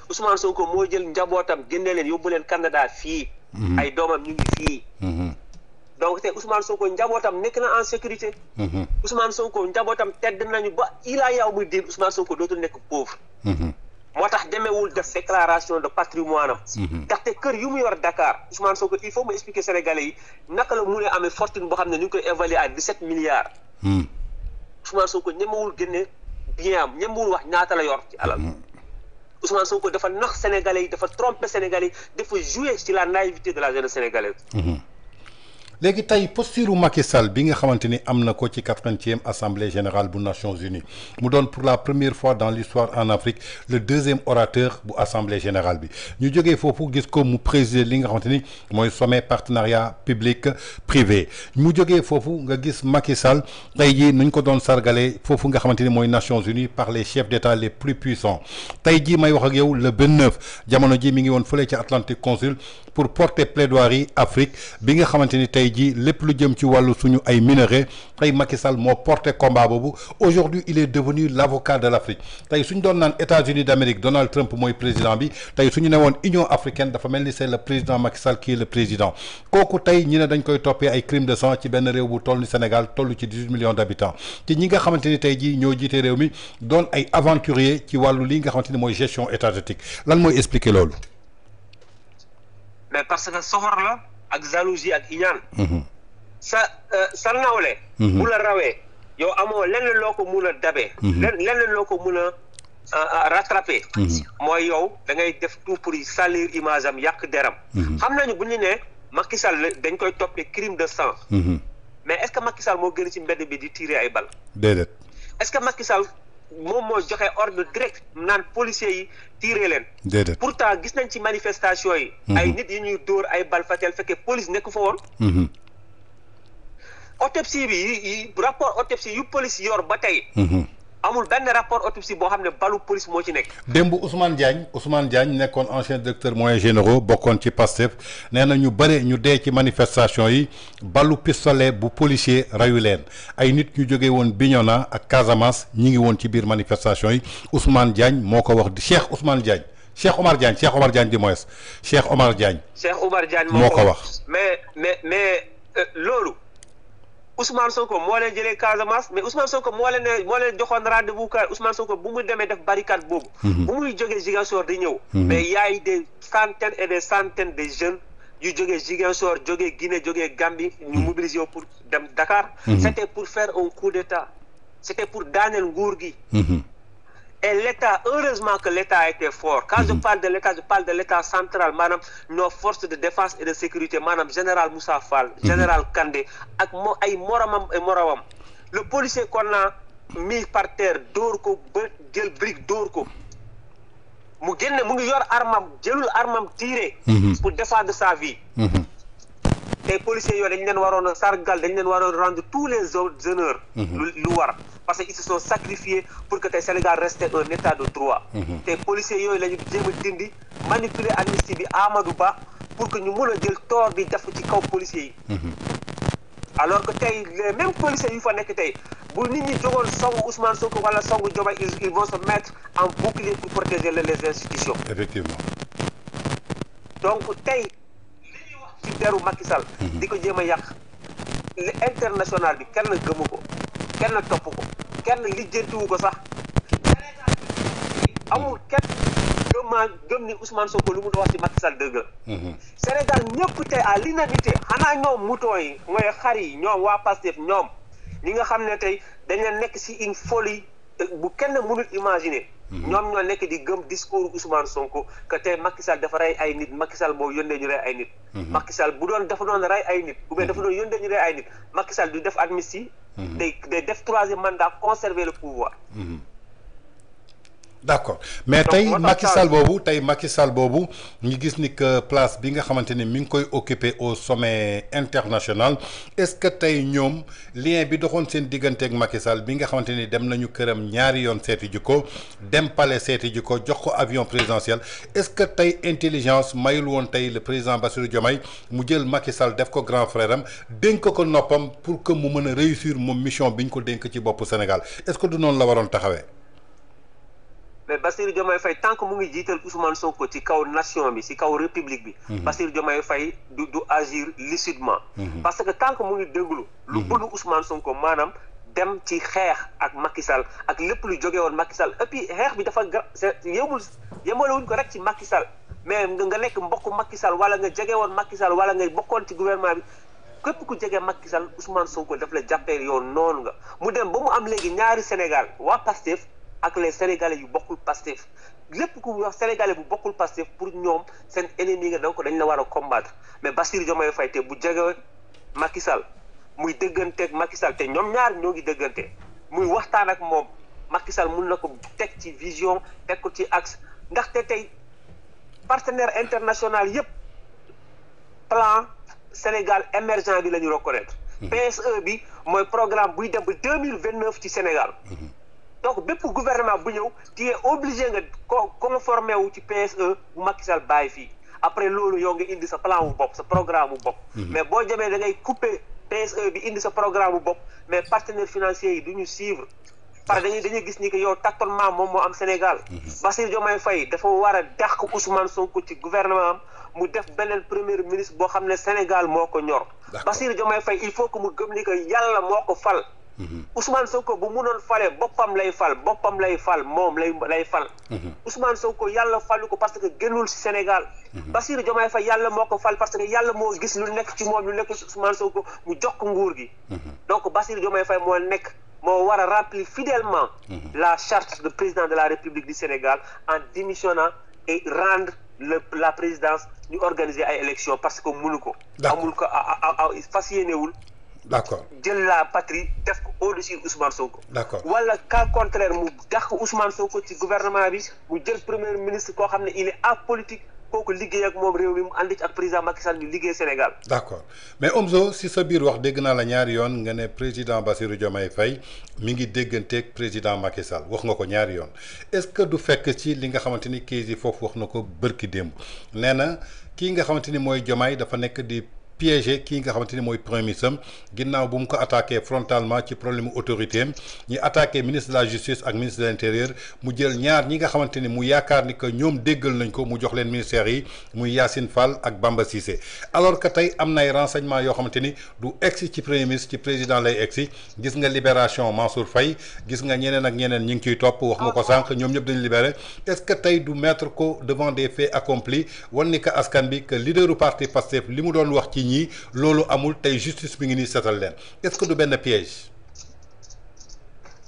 Ousmane Sonko moo jël njabootam génne leen yóbbu leen Canada fii ay doomam ñu ngi fii donc tey Ousmane Sonko njabootam nekk na en sécurité Ousmane Sonko njabootam tedd nañu ba ilaa yow muy diin Ousmane Sonko dootul nekk pauvre moo tax demeewul def déclaration de patrimoine am ndaxte kër yu mu yor Dakar Ousmane Sonko il faut mu expliquer Sénégalais yi naka la mu ne amee fortune boo xam ne ñu ngi koy évaluer à 17 milliards Ousmane Sonko ñemewul génne bien am ñemewul wax ñaata la yor ci alal Ousmane Sonko dafa nax Sénégalais yi dafa tromper Sénégalais yi dafa jouer sur la naïveté de la jeunesse sénégalaise léegi tey posture Macky Sall bi nga xamante ni am na ko ci 80e assemblée générale bu Nations Unies mu doon pour la première fois dans l'histoire en Afrique le deuxième orateur bu assemblée générale bi ñu jógee foofu gis ko mu présider li nga xamante ni mooy sommet partenariat public privé mu jógee foofu nga gis Macky Sall tey jii nuñ ko doon sargalee foofu nga xamante ni mooy Nations Unies par les chefs d'État les plus puissants tey jii may wax ak yow le 29 jamono ji mi ngi woon fële ci Atlantic Council pour porter plaidoirie Afrique bi nga xamante ni tey ji lépp lu jëm ci wàllu suñu ay minerais tey Macky Sall moo porté combat boobu aujourd'hui il est devenu l'avocat de l'Afrique tey suñu doon naan États-Unis d'Amérique Donald Trump mooy président bi tey suñu ne woon Union africaine dafa mel ni c'est le président Macky Sall qui est le président kooku tey ñi ne dañ koy toppee ay crimes de sang ci benn réew bu toll ni Sénégal toll ci 18 millions d'habitants te ñi nga xamante ni tey jii ñoo jiite réew mi doon ay aventuriers ci wàllu li nga xamante ni mooy gestion étatique lan mooy expliquer loolu. mais parce que soxor la ak jalousie ak iñaan sa nawle bu la rawee yow amoo lenn loo ko mun a dabee lenn loo ko mun a rattraper mooy yow da ngay def tout pour salir image am yàq deram xam nañu bu ñu ne Macky Sall dañ koy toppee crime de sang mais est-ce que Macky Sall moo gën ci mbedd bi di tirer ay bal déedéet est-ce que Macky Sall moom moo joxe ordre direct naan policiers yi tirer leen déedéet pourtant gis nañ ci manifestation yi ay nit yi ñuy dóor ay bal fatel fekkee police nekk fa woon autopsie bi yi rapport autopsie yu police yor ba tey amul benn rapport autopsie boo xam ne balu police moo ci nekk démb Ousmane Diagne nekkoon ancien directeur moyens généraux bokkoon ci Pastef nee na ñu bëre ñu dee ci manifestation yi balu pistolet bu policier rayu leen ay nit ñu jógee woon Bignona ak Casamance ñi ngi woon ci biir manifestation yi Ousmane Diagne moo ko wax di Cheikh Omar Diagne di moins Cheikh Omar Diagne moo ko wax mais loolu Ousmane Sonko moo leen jëlee Casamance mais Ousmane Sonko moo leen joxoon rendez-vous ka Ousmane Sonko bu mu demee def barricade boobu bu muy jógee Ziguinchor di ñëw mais y a des centaines et des centaines de jeunes yu jógee Ziguinchor jógee Guinée jógee Gambie ñu mobiliser pour dem Dakar c'était pour faire un coup d'état c'était pour daaneel nguur gi et l'État heureusement que l'État a été fort quand je parle de l'État je parle de l'État central maanaam nos forces de défense et de sécurité maanaam général Moussa Fall général Kandé ak ay moromam le policier qu'on a mis par terre dóor ko ba jël brique dóor ko mu génne mu ngi yor armam jëlul armam tiré pour défendre sa vie tey policiers yooyu dañ leen waroon a sargal dañ leen waroon rendre tous les honneurs lu war parce que ils se sont sacrifiés pour que tey Sénégal reste un état de droit tey policiers yooyu la ñu jéem a dindi manipuler amnistie bi Amadou Ba pour que ñu mën a jël tort bi def ci kaw policiers yi alors que tey les mêmes policiers yu fa nekk tey bu nit ñi jógoon songu Ousmane Sonko wala songu Diomaye ils vont se mettre en bouclier pour protéger les institutions effectivement donc tey ci deru Macky Sall di ko jéem a yàq international bi kenn gëmu ko kenn topp ko kenn lijjantiwu ko sax amul kenn gëm ni Ousmane Sonko lu mu doon wax ci Macky Sall dëgg Sénégal ñëpp tey à l'unanimité xanaa ñoom mouton yi mooy xar yi ñoom waa Pastef ñoom ñi nga xam ne tey dañ leen nekk si une folie bu kenn mënul imaginer. ñoom ñoo nekk di gëm discours Ousmane Sonko que tey Macky Sall dafa rey ay nit Macky Sall moo yónnee ñu rey ay nit. Macky Sall bu doon dafa doon rey ay nit ou bien dafa doon yónnee ñu rey ay nit Macky Sall du def amnistie. day def 3e mandat conserver le pouvoir. d'accord mais tey Macky Sall boobu ñu gis ni que place bi nga xamante ni mi ngi koy occuper au sommet international est-ce que tey ñoom lien bi doxoon seen diggante ak Macky Sall bi nga xamante ni dem nañu këram ñaari yoon seeti ji ko dem palais seeti ji ko jox ko avion présidentiel est-ce que tey intelligence mayul woon tey le président Bassirou Diomaye mu jël Macky Sall def ko grand frère am dénk ko noppam pour que mu mën a réussir moom mission bi ñu ko dénk ci boppu Sénégal est-ce que du noonu la waroon taxawee. mais Bassirou Diomaye Faye tant que mu ngi jiital Ousmane Sonko ci kaw nation bi ci kaw république bi. Bassirou Diomaye Faye du agir lucidement. parce que tant que mu ngi déglu. lu bëgg Ousmane Sonko maanaam dem ci xeex ak Macky Sall ak lépp lu jóge woon Macky Sall et puis xeex bi dafa yemalewuñ ko rek ci Macky Sall mais nga nekk mbokku Macky Sall wala nga jege woon Macky Sall wala nga bokkoon ci gouvernement bi képp ku jege Macky Sall Ousmane Sonko daf la jàppee yow noonu nga mu dem ba mu am léegi ñaari Sénégal waa Pastef ak les sénégalais yu bokkul Pastef lépp ku wax sénégalais bu bokkul Pastef pour ñoom seen ennemi nga donc dañ la war a combattre mais Bassirou Diomaye Faye te bu jege Macky Sall muy dëgganteeg Macky Sall te ñoom ñaar ñoo ngi dëggante muy waxtaan ak moom Macky Sall mun na ko teg ci vision teg ko ci axe ndaxte tey partenaire international yépp plan Sénégal émergent bi la ñu reconnaître PSE bi mooy programme buy dem ba 2029 ci Sénégal. Donc bépp gouvernement bu ñëw tu es obligé nga conformer wu ci PSE bu Macky Sall bàyyi fii après loolu yow nga indi sa plan wu bopp sa programme wu bopp. mais boo demee da ngay couper PSE bi indi sa programme wu bopp mais partenaires financiers yi du ñu suivre parce que dañuy gis ni que yow tâtonnement moom moo am Sénégal. Bassirou Diomaye Faye dafa war a dàq Ousmane Sonko ci gouvernement am mu def beneen premier ministre boo xam ne Sénégal moo ko ñor. Bassirou Diomaye Faye il faut que mu gëm ni que yàlla moo ko fal. Ousmane Sonko bu munoon fale boppam lay fal moom lay fal. Ousmane Sonko yàlla falu ko parce que génnul ci Sénégal. Bassirou Diomaye Faye yàlla moo ko fal parce que yàlla moo gis lu nekk ci moom lu nekk ci Ousmane Sonko mu jox ko nguur gi. donc Bassirou Diomaye Faye moo war a remplir fidèlement la charte de président de la République du Sénégal en démissionnant et rendre la présidence ñu organiser ay élections parce que mënu ko. amul ko fas yéenewul. d'accord jël la patrie def ko au-dessus Ousmane Sonko. d'accord wala cas contraire mu dàq Ousmane Sonko ci gouvernement bi mu jël premier ministre koo xam ne il est apolitique kooku liggéey ak moom réew mi mu ànd ci ak président Macky Sall ñu liggéey Sénégal. d'accord mais Omzo si sa biir wax dégg naa la ñaari yoon nga ne président Bassirou Diomaye Faye mi ngi dégganteeg président Macky Sall wax nga ko ñaari yoon est-ce que du fekk ci li nga xamante ni kii yi foofu wax na ko bërki démb nee na kii nga xamante ni mooy Diomaye dafa nekk di. piégé kii nga xamante ni mooy premier ministre ginnaaw bu mu ko attaqué frontalement ci problème autorité am ñi attaqué ministre de la justice ak ministre de l'intérieur mu jël ñaar ñi nga xamante ni mu yaakaar ni que ñoom déggal nañ ko mu jox leen ministères yi muy Yacine Fall ak Bamba Cissé alors que tey am na ay renseignements yoo xamante ni du egsi ci premier ministre ci président lay egsi gis nga libération Mansour Faye gis nga ñeneen ak ñeneen ñi ngi ciy topp wax nga ko sànq ñoom ñëpp dañu libéré est-ce que tey du mettre ko devant des faits accomplis wan ni que askan bi que leaderu parti Pastef li mu doon wax ci ñii loolu amul tey justice bi ngi nii setal leen est-ce que du benn piège.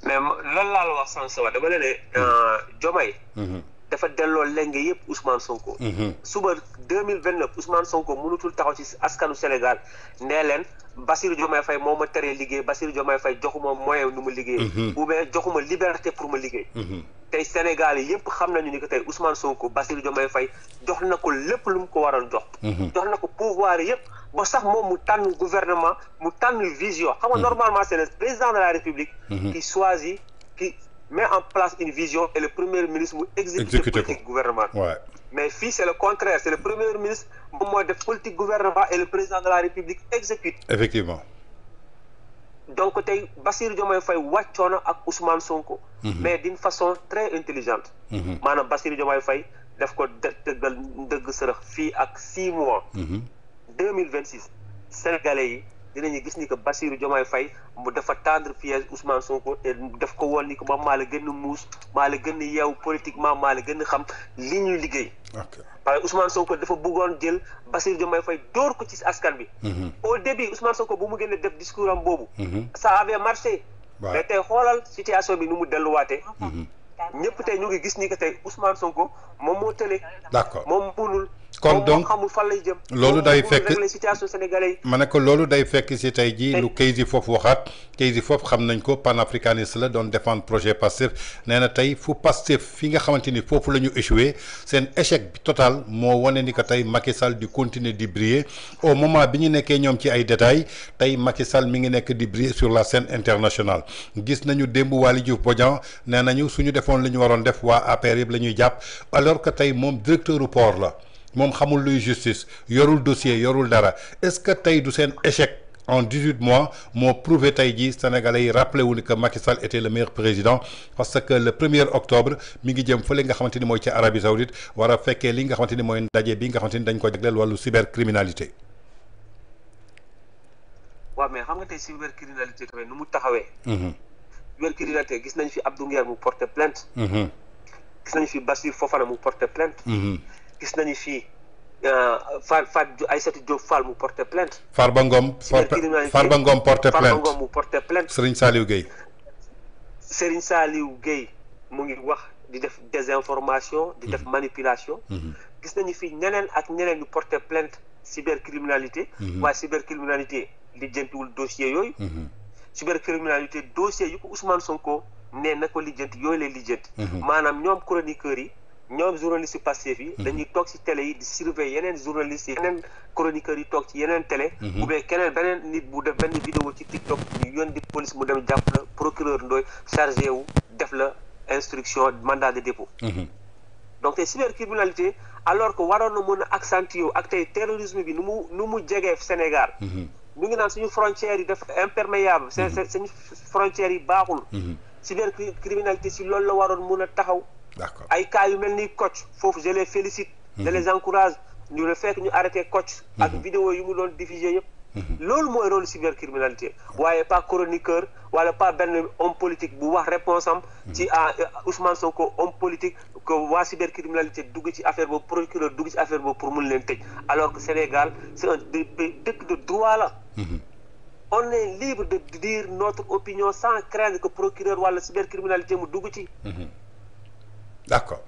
mais loolu laa la wax sànq dama ne Diomaye. dafa delloo lenge yëpp Ousmane Sonko. suba 2029 Ousmane Sonko mënutul taxaw ci askanu Sénégal nee leen Bassirou Diomaye Faye moo ma teree liggéey Bassirou Diomaye Faye joxuma moyen nu ma liggéey. ou bien joxuma liberté pour ma liggéey. tey Sénégal yi yëpp xam nañu ni que tey Ousmane Sonko Bassirou Diomaye Faye jox na ko lépp lu mu ko waroon jox. jox na ko pouvoir yëpp ba sax moom mu tànn gouvernement mu tànn vision. xam nga normalement c'est le président de la République. qui choisit qui met en place une vision et le premier ministre mu exécute politique gouvernement. mais fii c'est le contraire c'est le premier ministre moom mooy def politique gouvernement et le président de la République exécute. effectivement. donc tey Bassirou Diomaye Faye wàccoon na ak Ousmane Sonko. mais d'une façon très intelligente. maanaam Bassirou Diomaye Faye def ko dëgg sërëx fii ak 6 mois. 2026 Sénégalais yi dinañu gis ni que Bassirou Diomaye Faye mu dafa tendre piège Ousmane Sonko te daf ko woon ni que maa la gën a muus maa la gën a yeew politiquement maa la gën a xam li ñuy liggéey. parce que Ousmane Sonko dafa bëggoon jël Bassirou Diomaye Faye dóor ko ci askan bi. au début Ousmane Sonko bu mu gën a def discours am boobu. ça avait marché. mais tey xoolal situation bi nu mu delluwaatee. ñëpp tey ñu ngi gis ni que tey Ousmane Sonko moom moo tële. d'accord moom munul. kon donc xamul fan lay jëm. loolu day fekk situation sénégalais yi. ma ne ko loolu day fekk si tey jii lu Kayz Fof waxaat Kayz Fof xam nañ ko panafricaniste la doon défendre projet Pastef nee na tey fu Pastef fi nga xamante ni foofu la ñu échoué seen échec bi total moo wane ni que tey Macky Sall di continuer di briller au moment bi ñu nekkee ñoom ci ay détails tey Macky Sall mi ngi nekk di briller sur la scène internationale. gis nañu démb Waly Diouf Bodian nee nañu suñu defoon li ñu waroon def waa APR yëpp la ñuy jàpp alors que tey moom directeur du port la. moom xamul luy justice yorul dossier yorul dara est-ce que tey du seen échec en 18 mois moo prouvé tey jii sénégalais yi rappelé wu ni que Macky Sall était le meilleur président parce que le 1er octobre mi ngi jëm fële nga xamante ni mooy ci Arabie Saoudite war a fekkee li nga xamante ni mooy ndaje bi nga xamante ni dañ ko jagleel wàllu cybercriminalité. waaw mais xam nga tey cybercriminalité tamit nu mu taxawee. cybercriminalité gis nañ fi Abdou Nguer mu porté plainte. gis nañ fi Bassirou Fofana mu porté plainte. gis nañu fii Aïssatou Diop Fall mu porté plainte. Farba Ngom porté plainte mu porté plainte. Serigne Saliou Gueye. Serigne Saliou Gueye mu ngi wax di def désinformation di def manipulation. gis nañu fii ñeneen ak ñeneen ñu porté plainte cybercriminalité. waaye cybercriminalité lijjantiwul dossier yooyu. cybercriminalité dossier yu ko Ousmane Sonko nee na ko lijjanti yooyu lay lijjanti. maanaam ñoom chroniqueurs yi. ñoom journalistes yu Pastef yi dañuy toog ci télé yi di surveiller yeneen journalistes yi yeneen chroniqueurs yi toog ci yeneen télé ou bien keneen beneen nit bu def benn vidéo ci TikTok ñu yónni police mu dem jàpp la procureur Ndoye chargé wu def la instruction mandat de dépôt donc tey cybercriminalité alors que waroon na mën a accentuer wu ak tey terrorisme bi nu mu jegee Sénégal ñu ngi naan suñu frontières yi dafa imperméable suñu frontières yi baaxul cybercriminalité si loolu la waroon mën a taxaw. D'accord. ay cas yu mel ni Kocc foofu je les félicite. je les encourage ñu le fekk ñu arrêté Kocc. ak vidéo yu mu doon diffusé yëpp. loolu mooy rôle cybercriminalité waaye pas chroniqueur wala pas benn homme politique bu wax réponse am ci Ousmane Sonko homme politique que waa cybercriminalité dugg ci affaire boobu procureur dugg ci affaire boobu pour mun leen tëj alors que Sénégal c'est un dëkk de droit la. On est libre de dire notre opinion sans craindre que procureur wala cybercriminalité mu dugg ci. D'accord.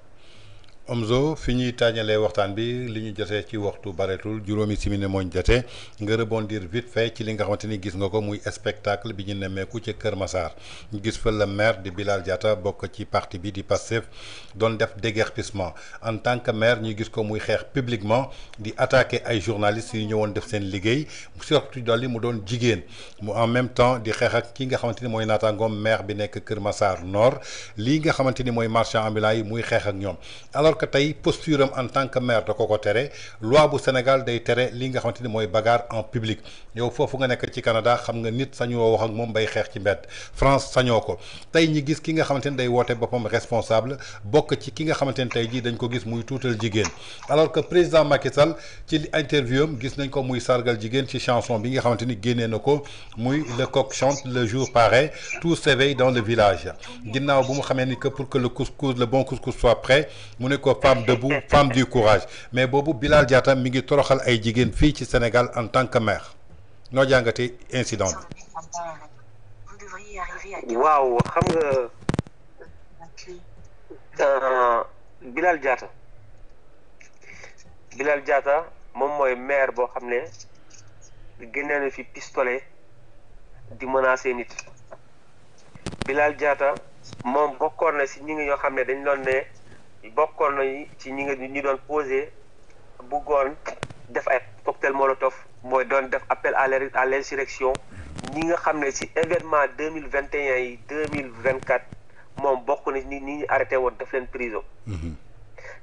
Omzo fi ñuy tàññalee waxtaan bi li ñu jotee ci waxtu bareetul juróomi simine moo ñu jotee nga rebondir vite fait ci li nga xamante ni gis nga ko muy spectacle bi ñu nemmeeku ci Kër Massar ñu gis fa le maire di Bilal Diatta bokk ci parti bi di Pastef doon def déguerpissement en tant que maire ñu gis ko muy xeex publiquement di attaquer ay journalistes yu ñëwoon def seen liggéey surtout dolli mu doon jigéen mu en même temps di xeex ak ki nga xamante ni mooy naataangoom maire bi nekk Kër Massar Nord lii nga xamante ni mooy marchand ambulant yi muy xeex ak ñoom alors que tey posture am en tant que maire da ko tere loi bu Sénégal day tere li nga xamante ni mooy bagarre en public yow foofu nga nekk ci Canada xam nga nit sañoo wax ak moom bay xeex ci mbedd France sañoo ko tey ñi gis ki nga xamante ni day woote boppam responsable bokk ci ki nga xamante ni tey jii dañ ko gis muy tuutal jigéen alors que président Macky Sall ci interview am gis nañ ko muy sargal jigéen ci chanson bi nga xamante ni génnee na ko muy le coq chante le jour paraît tout s'éveille dans le village ginnaaw bu mu xamee ni que pour que le couscous le bon couscous soit prêt mu ne ko femme debout femme du courage mais boobu Bilal Diatta mi ngi toroxal ay jigéen fii ci Sénégal en tant que maire noo jàngatee incident bi. waaw xam nga Bilal Diatta moom mooy maire boo xam ne génnee na fi pistolet di menacer nit Bilal Diatta moom bokkoon na si ñi nga ñoo xam ne dañ doon ne. bokkoon nañu ci ñi doon posé bëggoon def ay cocktail molotov mooy doon def appel à l'insurrection ñi nga xam ne ci événement 2021 yi 2024 moom bokk na ñi ñu arrêté woon def leen prison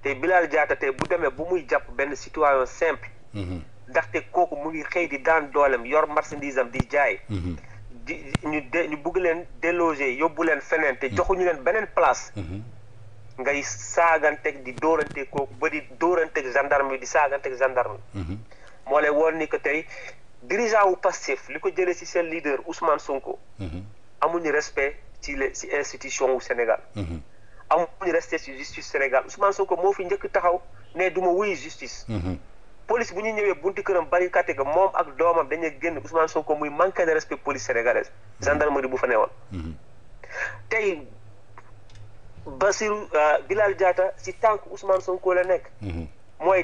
te Bilal Diatta te bu demee bu muy jàpp benn citoyen simple ndaxte kooku mu ngi xëy di daan doolem yor marchandise am di jaay ñu bugg leen déloger yóbbu leen feneen te joxuñu leen beneen place ngay saaganteeg di dóoranteeg kooku ba di dóoranteeg gendarme bi di saaganteeg gendarme moo lay woon ni que tey dirigeant wu Pastef li ko jëlee ci seen leader Ousmane Sonko. amuñu respect ci institution wu Sénégal. amuñu respect ci justice Sénégal Ousmane Sonko moo fi njëkk taxaw ne du ma wuyu justice. police bu ñu ñëwee bunti këram barricade ga moom ak doomam dañuy génn Ousmane Sonko muy manqué de respect police sénégalaise. gendarmerie bu fa newoon. tey Bassirou Bilal Diatta ci tànk Ousmane Sonko la nekk. mooy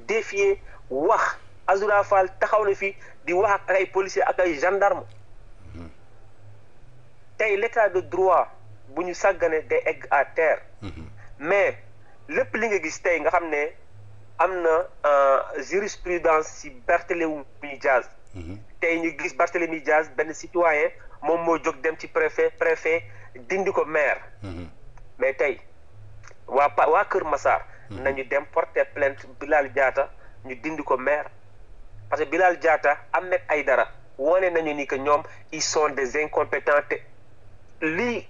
défier wax Azoura Fall taxaw na fi di wax ak ay policiers ak ay gendarmes. tey l'état de droit bu ñu sàggane day egg à terre. mais lépp li nga gis tey nga xam ne am na jurisprudence ci Barthélémy Diaz. tey ñu gis Barthélémy Diaz benn citoyen moom moo jóg dem ci préfet dindi ko maire. mais tey waa Kër Massar. nañu dem porter plainte Bilal Diatta ñu dindi ko maire. parce que Bilal Diatta Ahmed Aïdara wone nañu ni que ñoom ils sont des incompétents te lii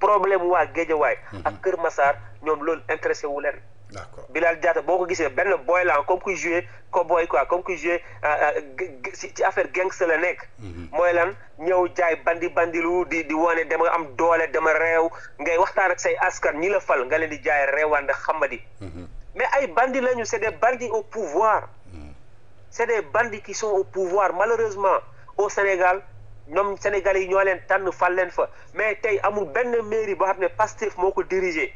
problème waa Guédiawaye ak Kër Massar ñoom loolu intéressé wu leen. d'accord Bilal Diatta boo ko gisee benn boy la comme kuy joué cowboy quoi comme kuy joué ci affaire gangster la nekk. mooy lan ñëw jaay bandilu di wane dama am doole dama réew ngay waxtaan ak say askan ñi la fal nga leen di jaay réewande xamadi. mais ay bandits lañu c'est des bandits au pouvoir. c'est des bandits qui sont au pouvoir malheureusement au Sénégal ñoom Sénégalais yi ñoo leen tànn fal leen fa mais tey amul benn mairie boo xam ne Pastef moo ko dirigé.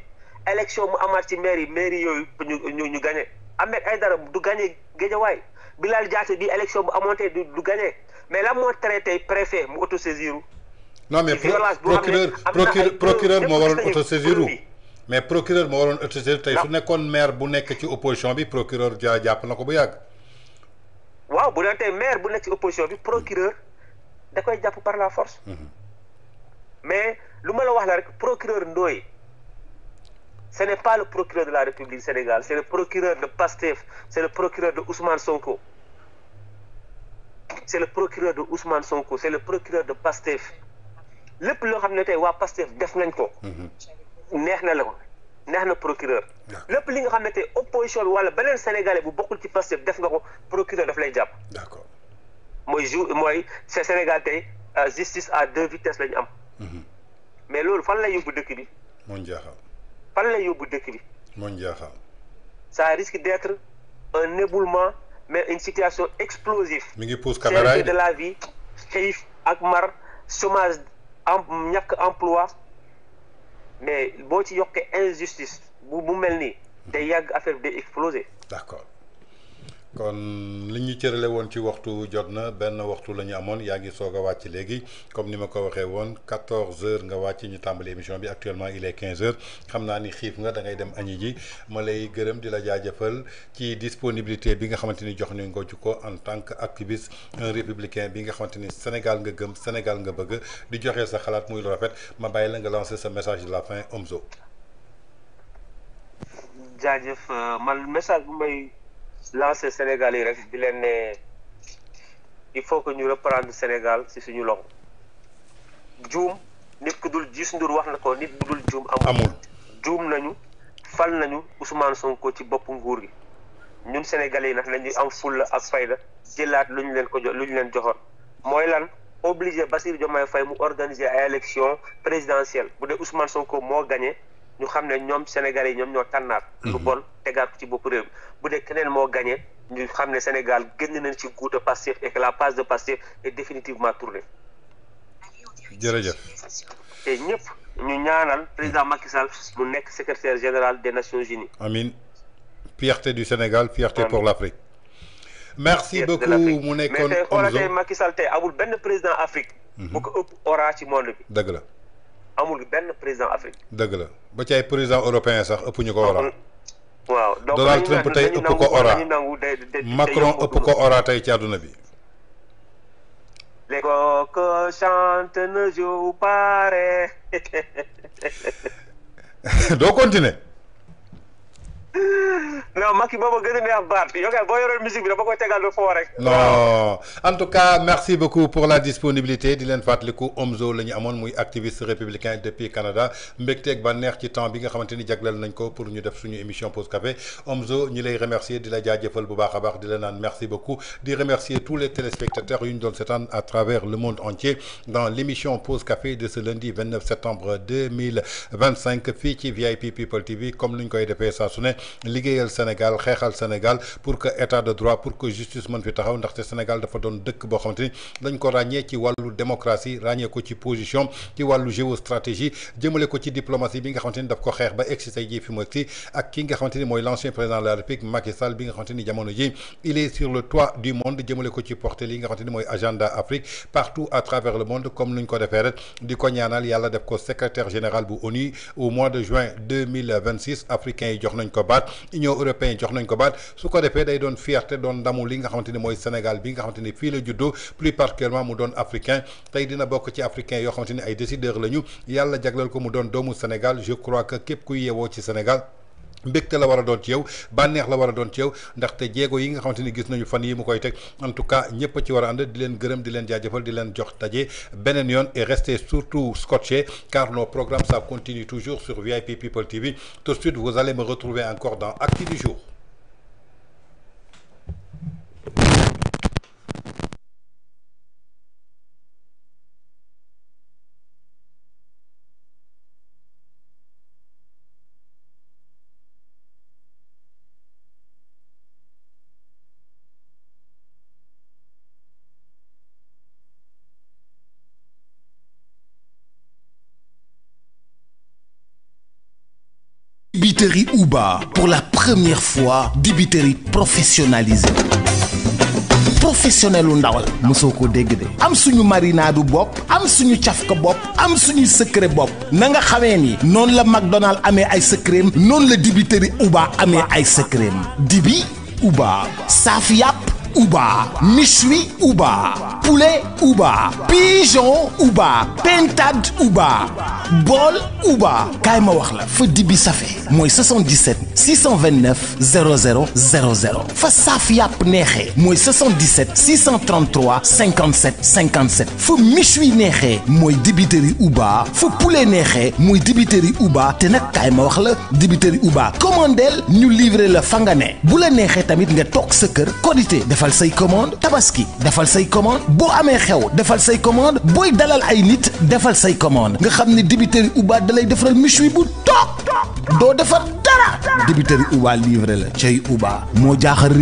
élection mu amaat ci mairie yooyu ñu gagné Ahmed Aïdara du gagné Guédiawaye Bilal Diatta bi élection bu amoon tey du gagné mais la moo traité préfet mu autosaisiru. non mais procureur moo waroon autosaisiru mais procureur moo waroon autosaisiru tey su nekkoon maire bu nekk ci opposition bi procureur jàpp na ko bu yàgg. waaw bu doon tey maire bu nekk ci opposition bi procureur da koy jàpp par la force. mais lu ma la wax la rek procureur Ndoye. Ce n'est pas le procureur de la République du Sénégal, c'est le procureur de Pastef, c'est le procureur de Ousmane Sonko. C'est le procureur de Ousmane Sonko, c'est le procureur de Pastef. lépp loo xam ne tey waa Pastef def nañ ko. neex na la ko neex na procureur. lépp li nga xam ne tey opposition bi wala beneen sénégalais bu bokkul ci Pastef def nga ko procureur daf lay jàpp. d'accord mooy c'est Sénégal tey justice à deux vitesses la ñu am. mais loolu fan lay yóbbu dëkk bi. moo jaaxal. fan lay yóbbu dëkk bi. moo jaaxal. ça risque d'être un éboulement mais une situation explosive. mi ngi pousse caméra yi de la vie xiif ak mar chômage ñàkk emploi mais boo ci yokkee injustice bu mel nii day yàgg affaire bi day exploser. d'accord kon li ñu cërale woon ci waxtu jot na benn waxtu la ñu amoon yaa ngi soog a wàcc léegi comme ni ma ko waxee woon 14h nga wàcc ñu tàmbali émission bi actuellement il est 15h xam naa ni xiif nga da ngay dem añi ji ma lay gërëm di la jaajëfal ci disponibilité bi nga xamante ni jox nañ ko ci ko en tant que activiste un républicain bi nga xamante ni Sénégal nga gëm Sénégal nga bëgg di joxe sa xalaat muy lu rafet ma bàyyi la nga lancer sa message de la fin Omzo. jaajëf man message bu may lancer Sénégal yi rek di leen ne il faut que ñu reprendre Sénégal ci suñu loxo juum nit ku dul Youssou Ndour wax na ko nit bu dul juum amul juum nañu fal nañu Ousmane Sonko ci bopp nguur gi ñun Sénégalais yi nag nañu am fulla ak fayda jëlaat lu ñu leen joxoon mooy lan obligé Bassirou Diomaye Faye mu organiser ay élection présidentielle bu dee Ousmane Sonko moo gagné ñu xam ne ñoom Sénégalais yi ñoom ñoo tànnaat lu bon tegaat ko ci bopp réew bu dee keneen moo gagné ñu xam ne Sénégal génn nañ ci guuta Pastef et que la page de Pastef est définitivement tournée. jërëjëf. te ñëpp ñu ñaanal président Macky Sall mu nekk secrétaire général des Nations Unies. Amin. Fierté du Sénégal, fierté pour l'Afrique. Merci beaucoup mu nekkoon mais tey xoolal tey Macky Sall tey amul benn président Afrique. bu ko ëpp aura ci monde bi. dëgg la. amul benn président Afrique. dëgg la ba ci ay président européen sax ëpp ñu ko aura. waaw donc Donald Trump tey ëpp ko aura Macron ëpp ko aura tey ci àdduna bi. Les coqs chantent ne jouent pas. doo continuer. non Macky boobu gën a neex baat yow kay boo yoroon musique bi dafa koy tegal ba foo rek. non en tout cas merci beaucoup pour la disponibilité di leen fàttaliku Omzo la ñu amoon muy activiste républicain depuis Canada mbégteeg ba neex ci temps bi nga xamante ni jagleel nañ ko pour ñu def suñu émission Pause Café Omzo ñu lay remercier di la jaajëfal bu baax a baax di la naan merci beaucoup di remercier tous les téléspectateurs yu ñu doon seetaan à travers le monde entier dans l'émission Pause Café de ce lundi 29 septembre 2025 fii ci VIP People TV comme ni ñu koy defee saa su ne liggéeyal Sénégal xeexal Sénégal pour que état de droit pour que justice mën fi taxaw ndaxte Sénégal dafa doon dëkk boo xamante ni dañ ko ràññee ci wàllu démocratie ràññee ko ci position ci wàllu géostratégie jëmale ko ci diplomatie bi nga xamante ni daf ko xeex ba egsi tey jii fi mu egsi ak ki nga xamante ni mooy l'ancien président de la République Macky Sall bi nga xamante ni jamono ji il est sur le toit du monde jëmale ko ci porter li nga xamante ni mooy agenda Afrique partout à travers le monde comme nuñ ko defee rek di ko ñaanal yàlla def ko secrétaire général bu ONU au mois de juin 2026 africains yi jox nañ ko baat Union européenne jox nañ ko baat su ko defee day doon fierté doon ndamu li nga xamante ni mooy Sénégal bi nga xamante ni fii la juddoo plus particulièrement mu doon africain tey dina bokk ci africain yoo xamante ni ay décideurs lañu yàlla jagleel ko mu doon doomu Sénégal je crois que képp kuy yeewoo ci Sénégal mbégte la war a doon ci yow bànneex la war a doon ci yow ndaxte jéego yi nga xamante ni gis nañu fan yi mu koy teg en tout cas ñëpp ci war a ànd di leen gërëm di leen jaajëfal di leen jox daje beneen yoon et restez surtout scotchés car nos programmes ça continue toujours sur VIP People TV tout de suite vous allez me retrouver encore dans Actu du jour. Dibiterie Uba, pour la première fois, dibiterie professionnalisée. Professionnel u ndawal mosoo ko dégg de am suñu marinade bopp am suñu cafka bopp am suñu secret bopp na nga xamee ni noonu la McDonald amee ay secret noonu la dibiterie Uba amee ay secret dibi Uba saaf yàpp Uba méchoui Uba poulet Uba pigeon Uba pintade Uba bool Uba kaay ma wax la fa dibi safe mooy 77 629 00 00 fa saaf yàpp neexee mooy 77 633 57 57 fa méchoui neexee mooy dibiteri Uba fa poulet neexee mooy dibiteri Uba te nag kaay ma wax la dibiteri Uba commandeel ñu livrer la fa nga ne bu la neexee tamit nga toog sa kër Korité defal say commande Tabaski defal say commande boo amee xew defal say commande booy dalal ay nit defal say commande nga xam ne dibiteri Uba dalay defaral méchoui bu toog doo defar dara dibiteri Uba livré la cay Uba moo jaaxal